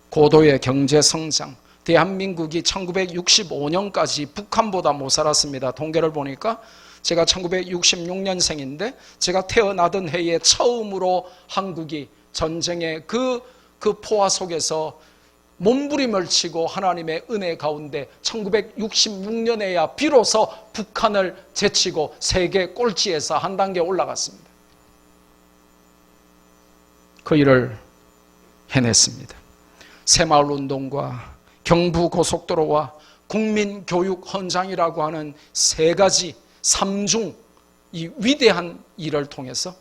고도의 경제 성장. 대한민국이 1965년까지 북한보다 못 살았습니다. 통계를 보니까 제가 1966년생인데 제가 태어나던 해에 처음으로 한국이 전쟁의 그 포화 속에서 몸부림을 치고 하나님의 은혜 가운데 1966년에야 비로소 북한을 제치고 세계 꼴찌에서 한 단계 올라갔습니다. 그 일을 해냈습니다. 새마을운동과 경부고속도로와 국민교육헌장이라고 하는 세 가지 삼중 이 위대한 일을 통해서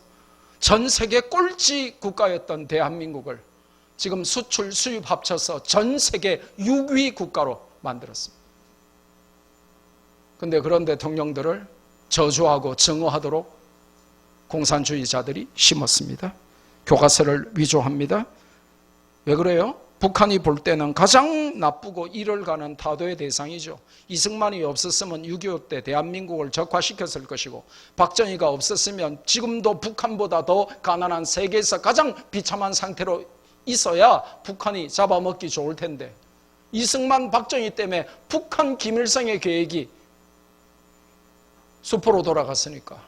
전 세계 꼴찌 국가였던 대한민국을 지금 수출 수입 합쳐서 전 세계 6위 국가로 만들었습니다. 그런데 그런 대통령들을 저주하고 증오하도록 공산주의자들이 심었습니다. 교과서를 위조합니다. 왜 그래요? 북한이 볼 때는 가장 나쁘고 일을 가는 타도의 대상이죠. 이승만이 없었으면 6.25 때 대한민국을 적화시켰을 것이고 박정희가 없었으면 지금도 북한보다 더 가난한 세계에서 가장 비참한 상태로 있어야 북한이 잡아먹기 좋을 텐데 이승만, 박정희 때문에 북한 김일성의 계획이 수포로 돌아갔으니까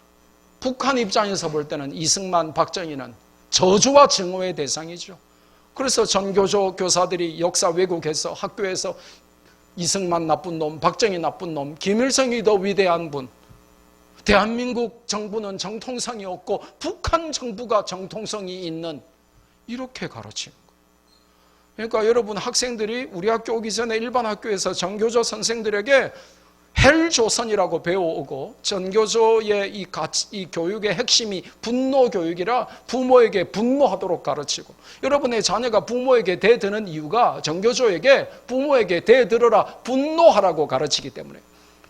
북한 입장에서 볼 때는 이승만, 박정희는 저주와 증오의 대상이죠. 그래서 전교조 교사들이 역사 왜곡해서 학교에서 이승만 나쁜 놈, 박정희 나쁜 놈, 김일성이 더 위대한 분, 대한민국 정부는 정통성이 없고 북한 정부가 정통성이 있는 이렇게 가르치는 거예요. 그러니까 여러분 학생들이 우리 학교 오기 전에 일반 학교에서 전교조 선생들에게 헬조선이라고 배워오고 전교조의 이 교육의 핵심이 분노 교육이라 부모에게 분노하도록 가르치고 여러분의 자녀가 부모에게 대드는 이유가 전교조에게 부모에게 대들어라 분노하라고 가르치기 때문에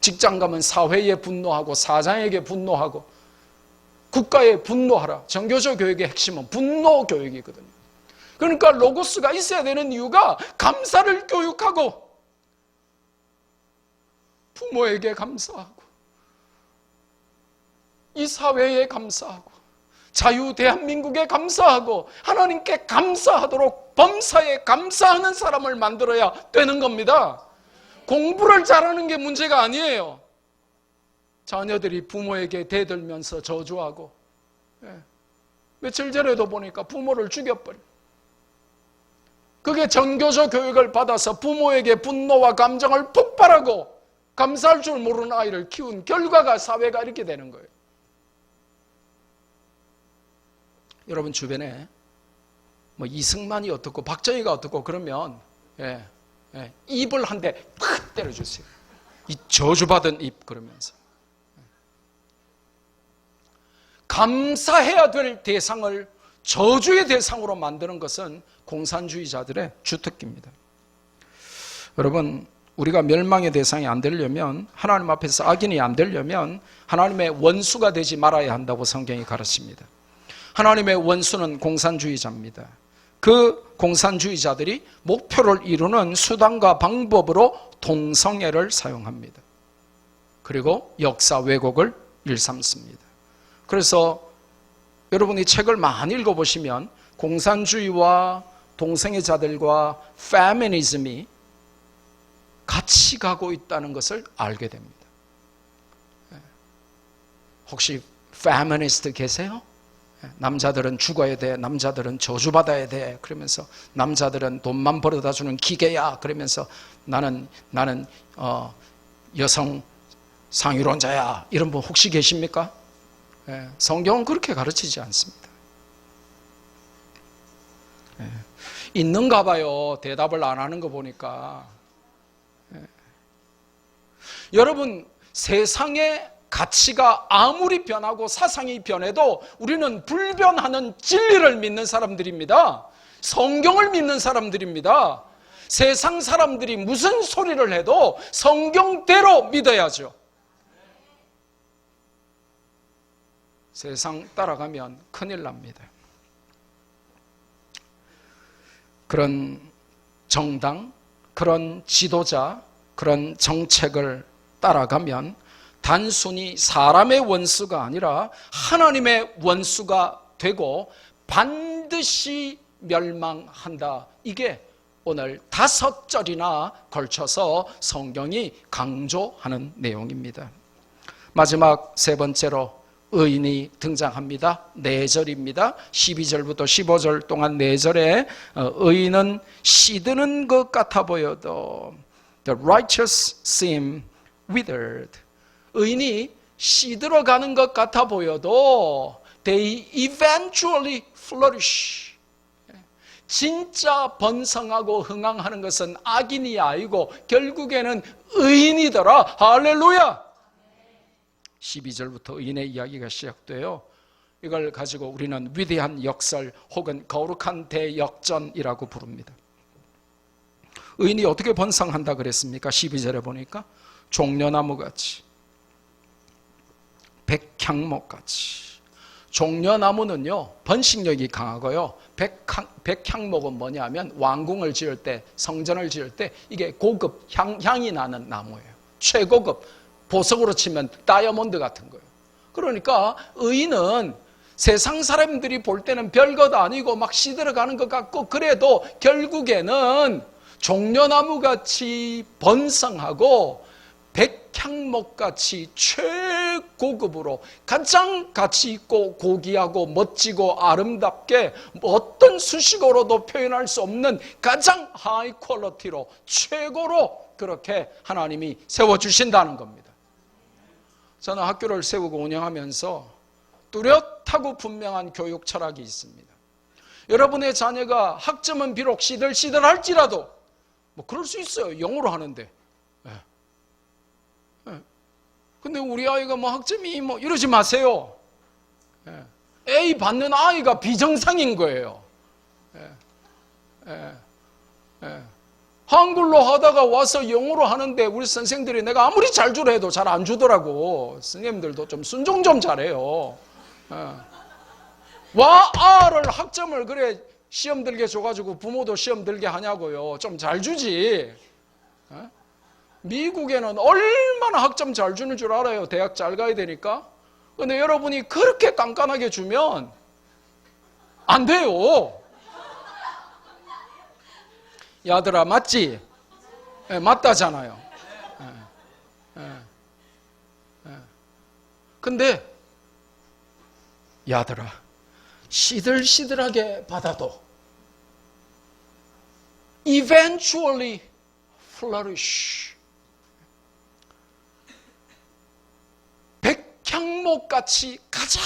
직장 가면 사회에 분노하고 사장에게 분노하고 국가에 분노하라. 전교조 교육의 핵심은 분노 교육이거든요. 그러니까 로고스가 있어야 되는 이유가 감사를 교육하고 부모에게 감사하고 이 사회에 감사하고 자유 대한민국에 감사하고 하나님께 감사하도록 범사에 감사하는 사람을 만들어야 되는 겁니다. 공부를 잘하는 게 문제가 아니에요. 자녀들이 부모에게 대들면서 저주하고 며칠 전에도 보니까 부모를 죽여버려. 그게 전교조 교육을 받아서 부모에게 분노와 감정을 폭발하고 감사할 줄 모르는 아이를 키운 결과가 사회가 이렇게 되는 거예요. 여러분 주변에 뭐 이승만이 어떻고 박정희가 어떻고 그러면 입을 한 대 팍 때려주세요. 이 저주받은 입 그러면서. 감사해야 될 대상을 저주의 대상으로 만드는 것은 공산주의자들의 주특기입니다. 여러분, 우리가 멸망의 대상이 안 되려면, 하나님 앞에서 악인이 안 되려면 하나님의 원수가 되지 말아야 한다고 성경이 가르칩니다. 하나님의 원수는 공산주의자입니다. 그 공산주의자들이 목표를 이루는 수단과 방법으로 동성애를 사용합니다. 그리고 역사 왜곡을 일삼습니다. 그래서 여러분이 책을 많이 읽어보시면 공산주의와 동성애자들과 페미니즘이 같이 가고 있다는 것을 알게 됩니다. 혹시 페미니스트 계세요? 남자들은 죽어야 돼, 남자들은 저주받아야 돼, 그러면서 남자들은 돈만 벌어다 주는 기계야, 그러면서 나는 여성 상위론자야, 이런 분 혹시 계십니까? 성경은 그렇게 가르치지 않습니다. 있는가 봐요. 대답을 안 하는 거 보니까. 여러분, 세상의 가치가 아무리 변하고 사상이 변해도 우리는 불변하는 진리를 믿는 사람들입니다. 성경을 믿는 사람들입니다. 세상 사람들이 무슨 소리를 해도 성경대로 믿어야죠. 세상 따라가면 큰일 납니다. 그런 정당, 그런 지도자, 그런 정책을 따라가면 단순히 사람의 원수가 아니라 하나님의 원수가 되고 반드시 멸망한다. 이게 오늘 5절이나 걸쳐서 성경이 강조하는 내용입니다. 마지막 세 번째로 의인이 등장합니다. 4절입니다. 12절부터 15절 동안 4절에 의인은 시드는 것 같아 보여도 The righteous seem withered. 의인이 시들어가는 것 같아 보여도 they eventually flourish. 진짜 번성하고 흥황하는 것은 악인이 아니고 결국에는 의인이더라. 할렐루야. 12절부터 의인의 이야기가 시작돼요. 이걸 가지고 우리는 위대한 역설 혹은 거룩한 대역전이라고 부릅니다. 의인이 어떻게 번성한다 그랬습니까? 12절에 보니까 종려나무같이, 백향목같이. 종려나무는요 번식력이 강하고요, 백향목은 뭐냐면 왕궁을 지을 때, 성전을 지을 때 이게 고급 향이 나는 나무예요. 최고급, 보석으로 치면 다이아몬드 같은 거예요. 그러니까 의인은 세상 사람들이 볼 때는 별것 아니고 막 시들어가는 것 같고, 그래도 결국에는 종려나무같이 번성하고 백향목같이 최고급으로 가장 가치 있고 고귀하고 멋지고 아름답게 어떤 수식어로도 표현할 수 없는 가장 하이 퀄리티로 최고로 그렇게 하나님이 세워주신다는 겁니다. 저는 학교를 세우고 운영하면서 뚜렷하고 분명한 교육 철학이 있습니다. 여러분의 자녀가 학점은 비록 시들시들할지라도 뭐 그럴 수 있어요. 영어로 하는데. 근데 우리 아이가 뭐 학점이 뭐 이러지 마세요. A 받는 아이가 비정상인 거예요. 한글로 하다가 와서 영어로 하는데 우리 선생들이 내가 아무리 잘 주려 해도 잘 안 주더라고. 선생님들도 좀 순종 좀 잘해요. 와, 아를 학점을 그래 시험 들게 줘가지고 부모도 시험 들게 하냐고요. 좀 잘 주지. 미국에는 얼마나 학점 잘 주는 줄 알아요. 대학 잘 가야 되니까. 근데 여러분이 그렇게 깐깐하게 주면 안 돼요. 야들아, 맞지? 네, 맞다잖아요. 근데 야들아, 시들시들하게 받아도 eventually flourish. 백향목같이 가장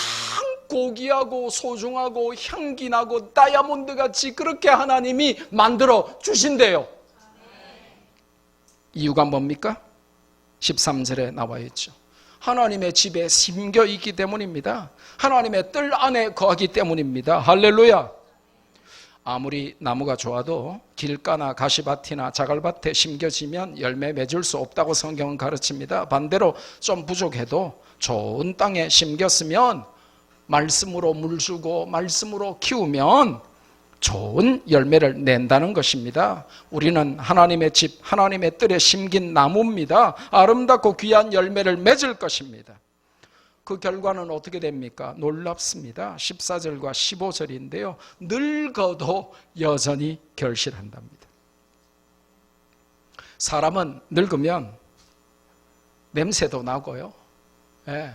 고귀하고 소중하고 향기나고 다이아몬드같이 그렇게 하나님이 만들어 주신대요. 이유가 뭡니까? 13절에 나와 있죠. 하나님의 집에 심겨 있기 때문입니다. 하나님의 뜰 안에 거하기 때문입니다. 할렐루야. 아무리 나무가 좋아도 길가나 가시밭이나 자갈밭에 심겨지면 열매 맺을 수 없다고 성경은 가르칩니다. 반대로 좀 부족해도 좋은 땅에 심겼으면 말씀으로 물 주고 말씀으로 키우면 좋은 열매를 낸다는 것입니다. 우리는 하나님의 집, 하나님의 뜰에 심긴 나무입니다. 아름답고 귀한 열매를 맺을 것입니다. 그 결과는 어떻게 됩니까? 놀랍습니다. 14절과 15절인데요. 늙어도 여전히 결실한답니다. 사람은 늙으면 냄새도 나고요. 예.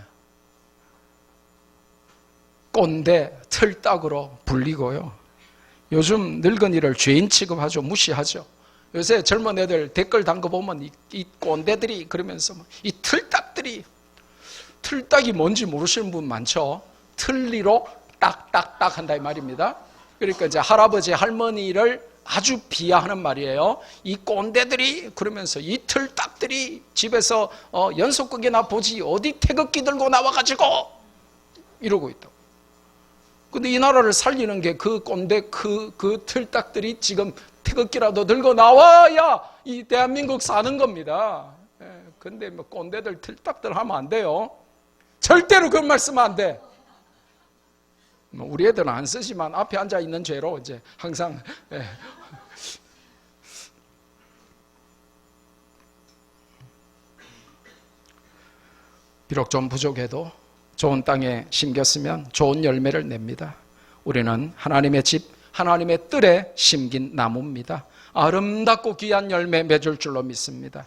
꼰대, 틀딱으로 불리고요. 요즘 늙은이를 죄인 취급하죠. 무시하죠. 요새 젊은 애들 댓글 담궈보면 이 꼰대들이 그러면서 이 틀딱들이, 틀딱이 뭔지 모르시는 분 많죠. 틀니로 딱딱딱 한다 이 말입니다. 그러니까 이제 할아버지 할머니를 아주 비하하는 말이에요. 이 꼰대들이 그러면서 이 틀딱들이 집에서 연속극이나 보지 어디 태극기 들고 나와가지고 이러고 있다고. 근데 이 나라를 살리는 게 그 꼰대 그 틀딱들이 지금 태극기라도 들고 나와야 이 대한민국 사는 겁니다. 근데 뭐 꼰대들 틀딱들 하면 안 돼요. 절대로 그런 말 쓰면 안 돼. 우리 애들은 안 쓰지만 앞에 앉아 있는 죄로 이제 항상 비록 좀 부족해도 좋은 땅에 심겼으면 좋은 열매를 냅니다. 우리는 하나님의 집, 하나님의 뜰에 심긴 나무입니다. 아름답고 귀한 열매 맺을 줄로 믿습니다.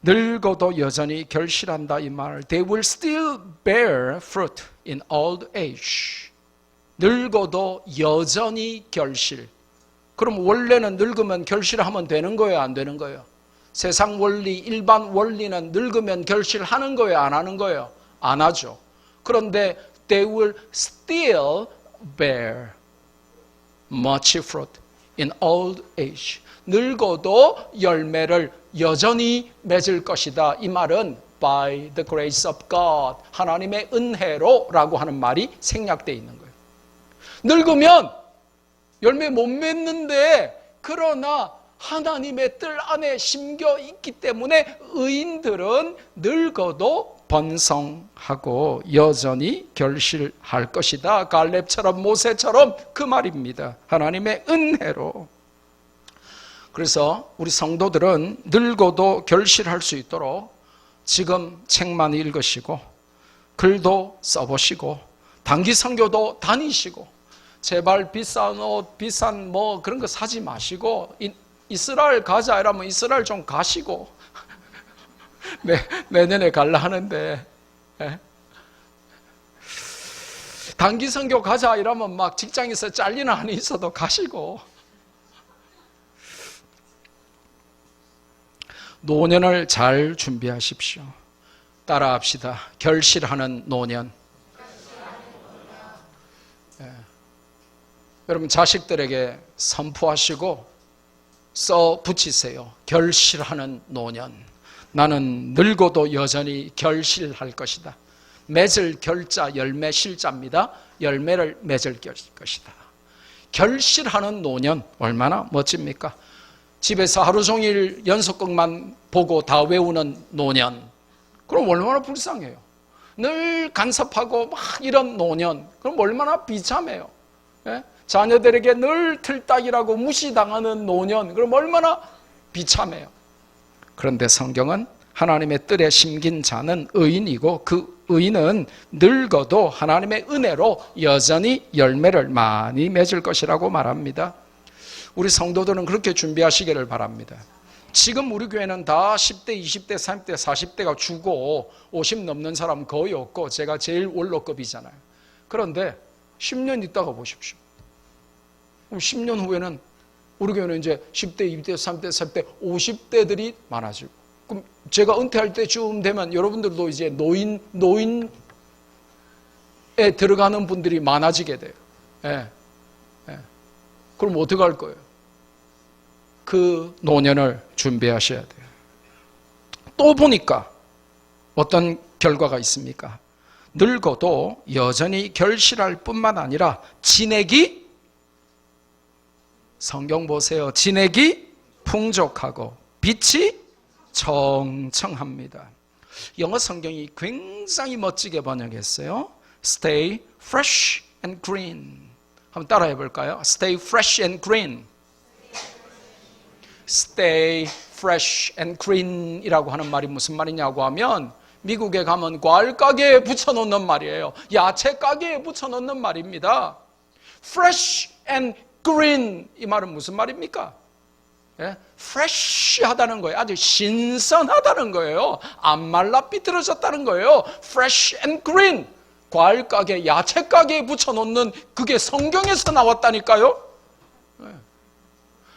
늙어도 여전히 결실한다 이 말. They will still bear fruit in old age. 늙어도 여전히 결실. 그럼 원래는 늙으면 결실하면 되는 거예요, 안 되는 거예요? 세상 원리, 일반 원리는 늙으면 결실하는 거예요, 안 하는 거예요? 안 하죠. 그런데 they will still bear much fruit in old age. 늙어도 열매를 여전히 맺을 것이다. 이 말은 by the grace of God, 하나님의 은혜로 라고 하는 말이 생략되어 있는 거예요. 늙으면 열매 못 맺는데 그러나 하나님의 뜰 안에 심겨 있기 때문에 의인들은 늙어도 번성하고 여전히 결실할 것이다. 갈렙처럼 모세처럼 그 말입니다. 하나님의 은혜로. 그래서 우리 성도들은 늙어도 결실할 수 있도록 지금 책만 읽으시고 글도 써보시고 단기 선교도 다니시고 제발 비싼 옷, 비싼 뭐 그런 거 사지 마시고 이스라엘 가자 이러면 이스라엘 좀 가시고 내년에 갈라 하는데 단기 선교 가자 이러면 막 직장에서 잘리는 한이 있어도 가시고 노년을 잘 준비하십시오. 따라합시다. 결실하는 노년. 여러분 자식들에게 선포하시고 써 붙이세요. 결실하는 노년. 나는 늙어도 여전히 결실할 것이다. 맺을 결자 열매 실자입니다. 열매를 맺을 것이다. 결실하는 노년 얼마나 멋집니까? 집에서 하루 종일 연속극만 보고 다 외우는 노년. 그럼 얼마나 불쌍해요. 늘 간섭하고 막 이런 노년. 그럼 얼마나 비참해요. 자녀들에게 늘 틀딱이라고 무시당하는 노년. 그럼 얼마나 비참해요. 그런데 성경은 하나님의 뜰에 심긴 자는 의인이고 그 의인은 늙어도 하나님의 은혜로 여전히 열매를 많이 맺을 것이라고 말합니다. 우리 성도들은 그렇게 준비하시기를 바랍니다. 지금 우리 교회는 다 10대, 20대, 30대, 40대가 주고 50 넘는 사람 거의 없고 제가 제일 원로급이잖아요. 그런데 10년 있다가 보십시오. 10년 후에는 우리 교회는 이제 10대, 20대, 30대, 40대, 50대들이 많아지고 그럼 제가 은퇴할 때쯤 되면 여러분들도 이제 노인에 들어가는 분들이 많아지게 돼요. 그럼 어떻게 할 거예요? 그 노년을 준비하셔야 돼요. 또 보니까 어떤 결과가 있습니까? 늙어도 여전히 결실할 뿐만 아니라 진액이, 성경 보세요, 진액이 풍족하고 빛이 청청합니다. 영어 성경이 굉장히 멋지게 번역했어요. Stay fresh and green. 한번 따라해 볼까요? Stay fresh and green. Stay fresh and green 이라고 하는 말이 무슨 말이냐고 하면, 미국에 가면 과일 가게에 붙여놓는 말이에요. 야채 가게에 붙여놓는 말입니다. Fresh and green, 이 말은 무슨 말입니까? 예? fresh하다는 거예요. 아주 신선하다는 거예요. 안 말라 삐뚤어졌다는 거예요. Fresh and green. 과일 가게, 야채 가게에 붙여놓는, 그게 성경에서 나왔다니까요.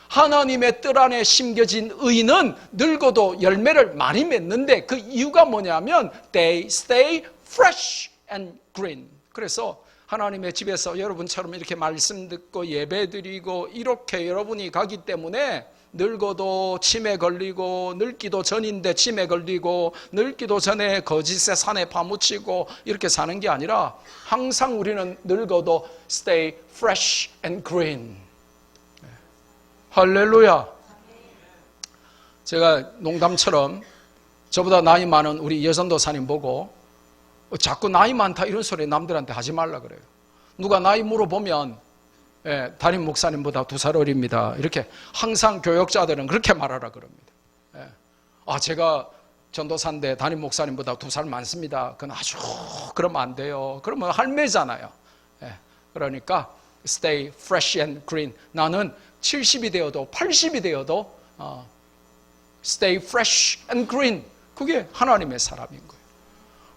하나님의 뜰 안에 심겨진 의는 늙어도 열매를 많이 맺는데, 그 이유가 뭐냐면 they stay fresh and green. 그래서 하나님의 집에서 여러분처럼 이렇게 말씀 듣고 예배 드리고 이렇게 여러분이 가기 때문에 늙어도 치매 걸리고, 늙기도 전인데 치매 걸리고, 늙기도 전에 거짓의 산에 파묻히고 이렇게 사는 게 아니라, 항상 우리는 늙어도 stay fresh and green. 할렐루야. 제가 농담처럼 저보다 나이 많은 우리 여전도사님 보고 자꾸 나이 많다 이런 소리 남들한테 하지 말라 그래요. 누가 나이 물어보면 담임 목사님보다 2살 어립니다. 이렇게 항상 교역자들은 그렇게 말하라 그럽니다. 제가 전도사인데 담임 목사님보다 2살 많습니다. 그건 아주 그러면 안 돼요. 그러면 할매잖아요. 그러니까 stay fresh and green. 나는 70이 되어도 80이 되어도 stay fresh and green. 그게 하나님의 사람인 거예요.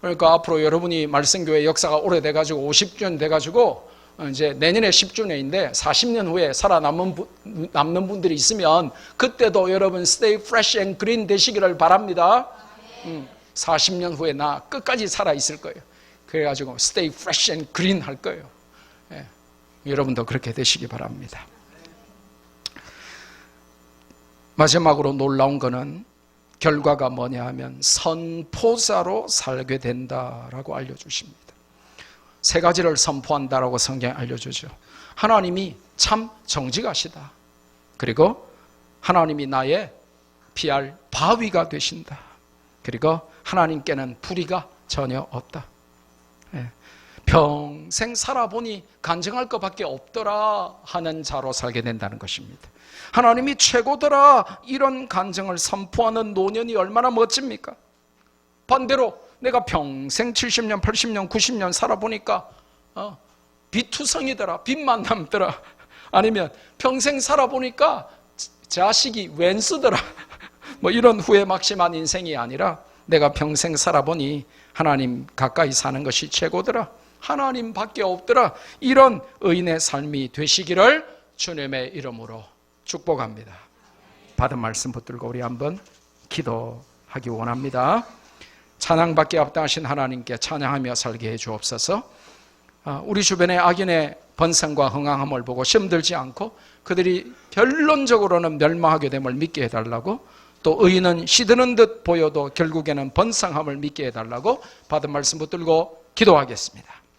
그러니까 앞으로 여러분이 말씀교회 역사가 오래돼가지고 50년 돼가지고 이제 내년에 10주년인데 40년 후에 살아남는 분들이 있으면 그때도 여러분 stay fresh and green 되시기를 바랍니다. 40년 후에 나 끝까지 살아있을 거예요. 그래가지고 stay fresh and green 할 거예요. 여러분도 그렇게 되시기 바랍니다. 마지막으로 놀라운 거는 결과가 뭐냐 하면 선포자로 살게 된다라고 알려주십니다. 3가지를 선포한다라고 성경이 알려주죠. 하나님이 참 정직하시다. 그리고 하나님이 나의 피할 바위가 되신다. 그리고 하나님께는 불의가 전혀 없다. 평생 살아보니 간증할 것밖에 없더라 하는 자로 살게 된다는 것입니다. 하나님이 최고더라, 이런 간증을 선포하는 노년이 얼마나 멋집니까? 반대로 내가 평생 70년, 80년, 90년 살아보니까 비투성이더라, 빚만 남더라, 아니면 평생 살아보니까 자식이 웬수더라, 뭐 이런 후회막심한 인생이 아니라 내가 평생 살아보니 하나님 가까이 사는 것이 최고더라, 하나님밖에 없더라, 이런 의인의 삶이 되시기를 주님의 이름으로 축복합니다. 받은 말씀 붙들고 우리 한번 기도하기 원합니다. 찬양받기 합당하신 하나님께 찬양하며 살게 해 주옵소서. 우리 주변의 악인의 번성과 흥황함을 보고 시험들지 않고 그들이 결론적으로는 멸망하게 됨을 믿게 해달라고, 또 의인은 시드는 듯 보여도 결국에는 번성함을 믿게 해달라고 받은 말씀 붙들고 기도하겠습니다.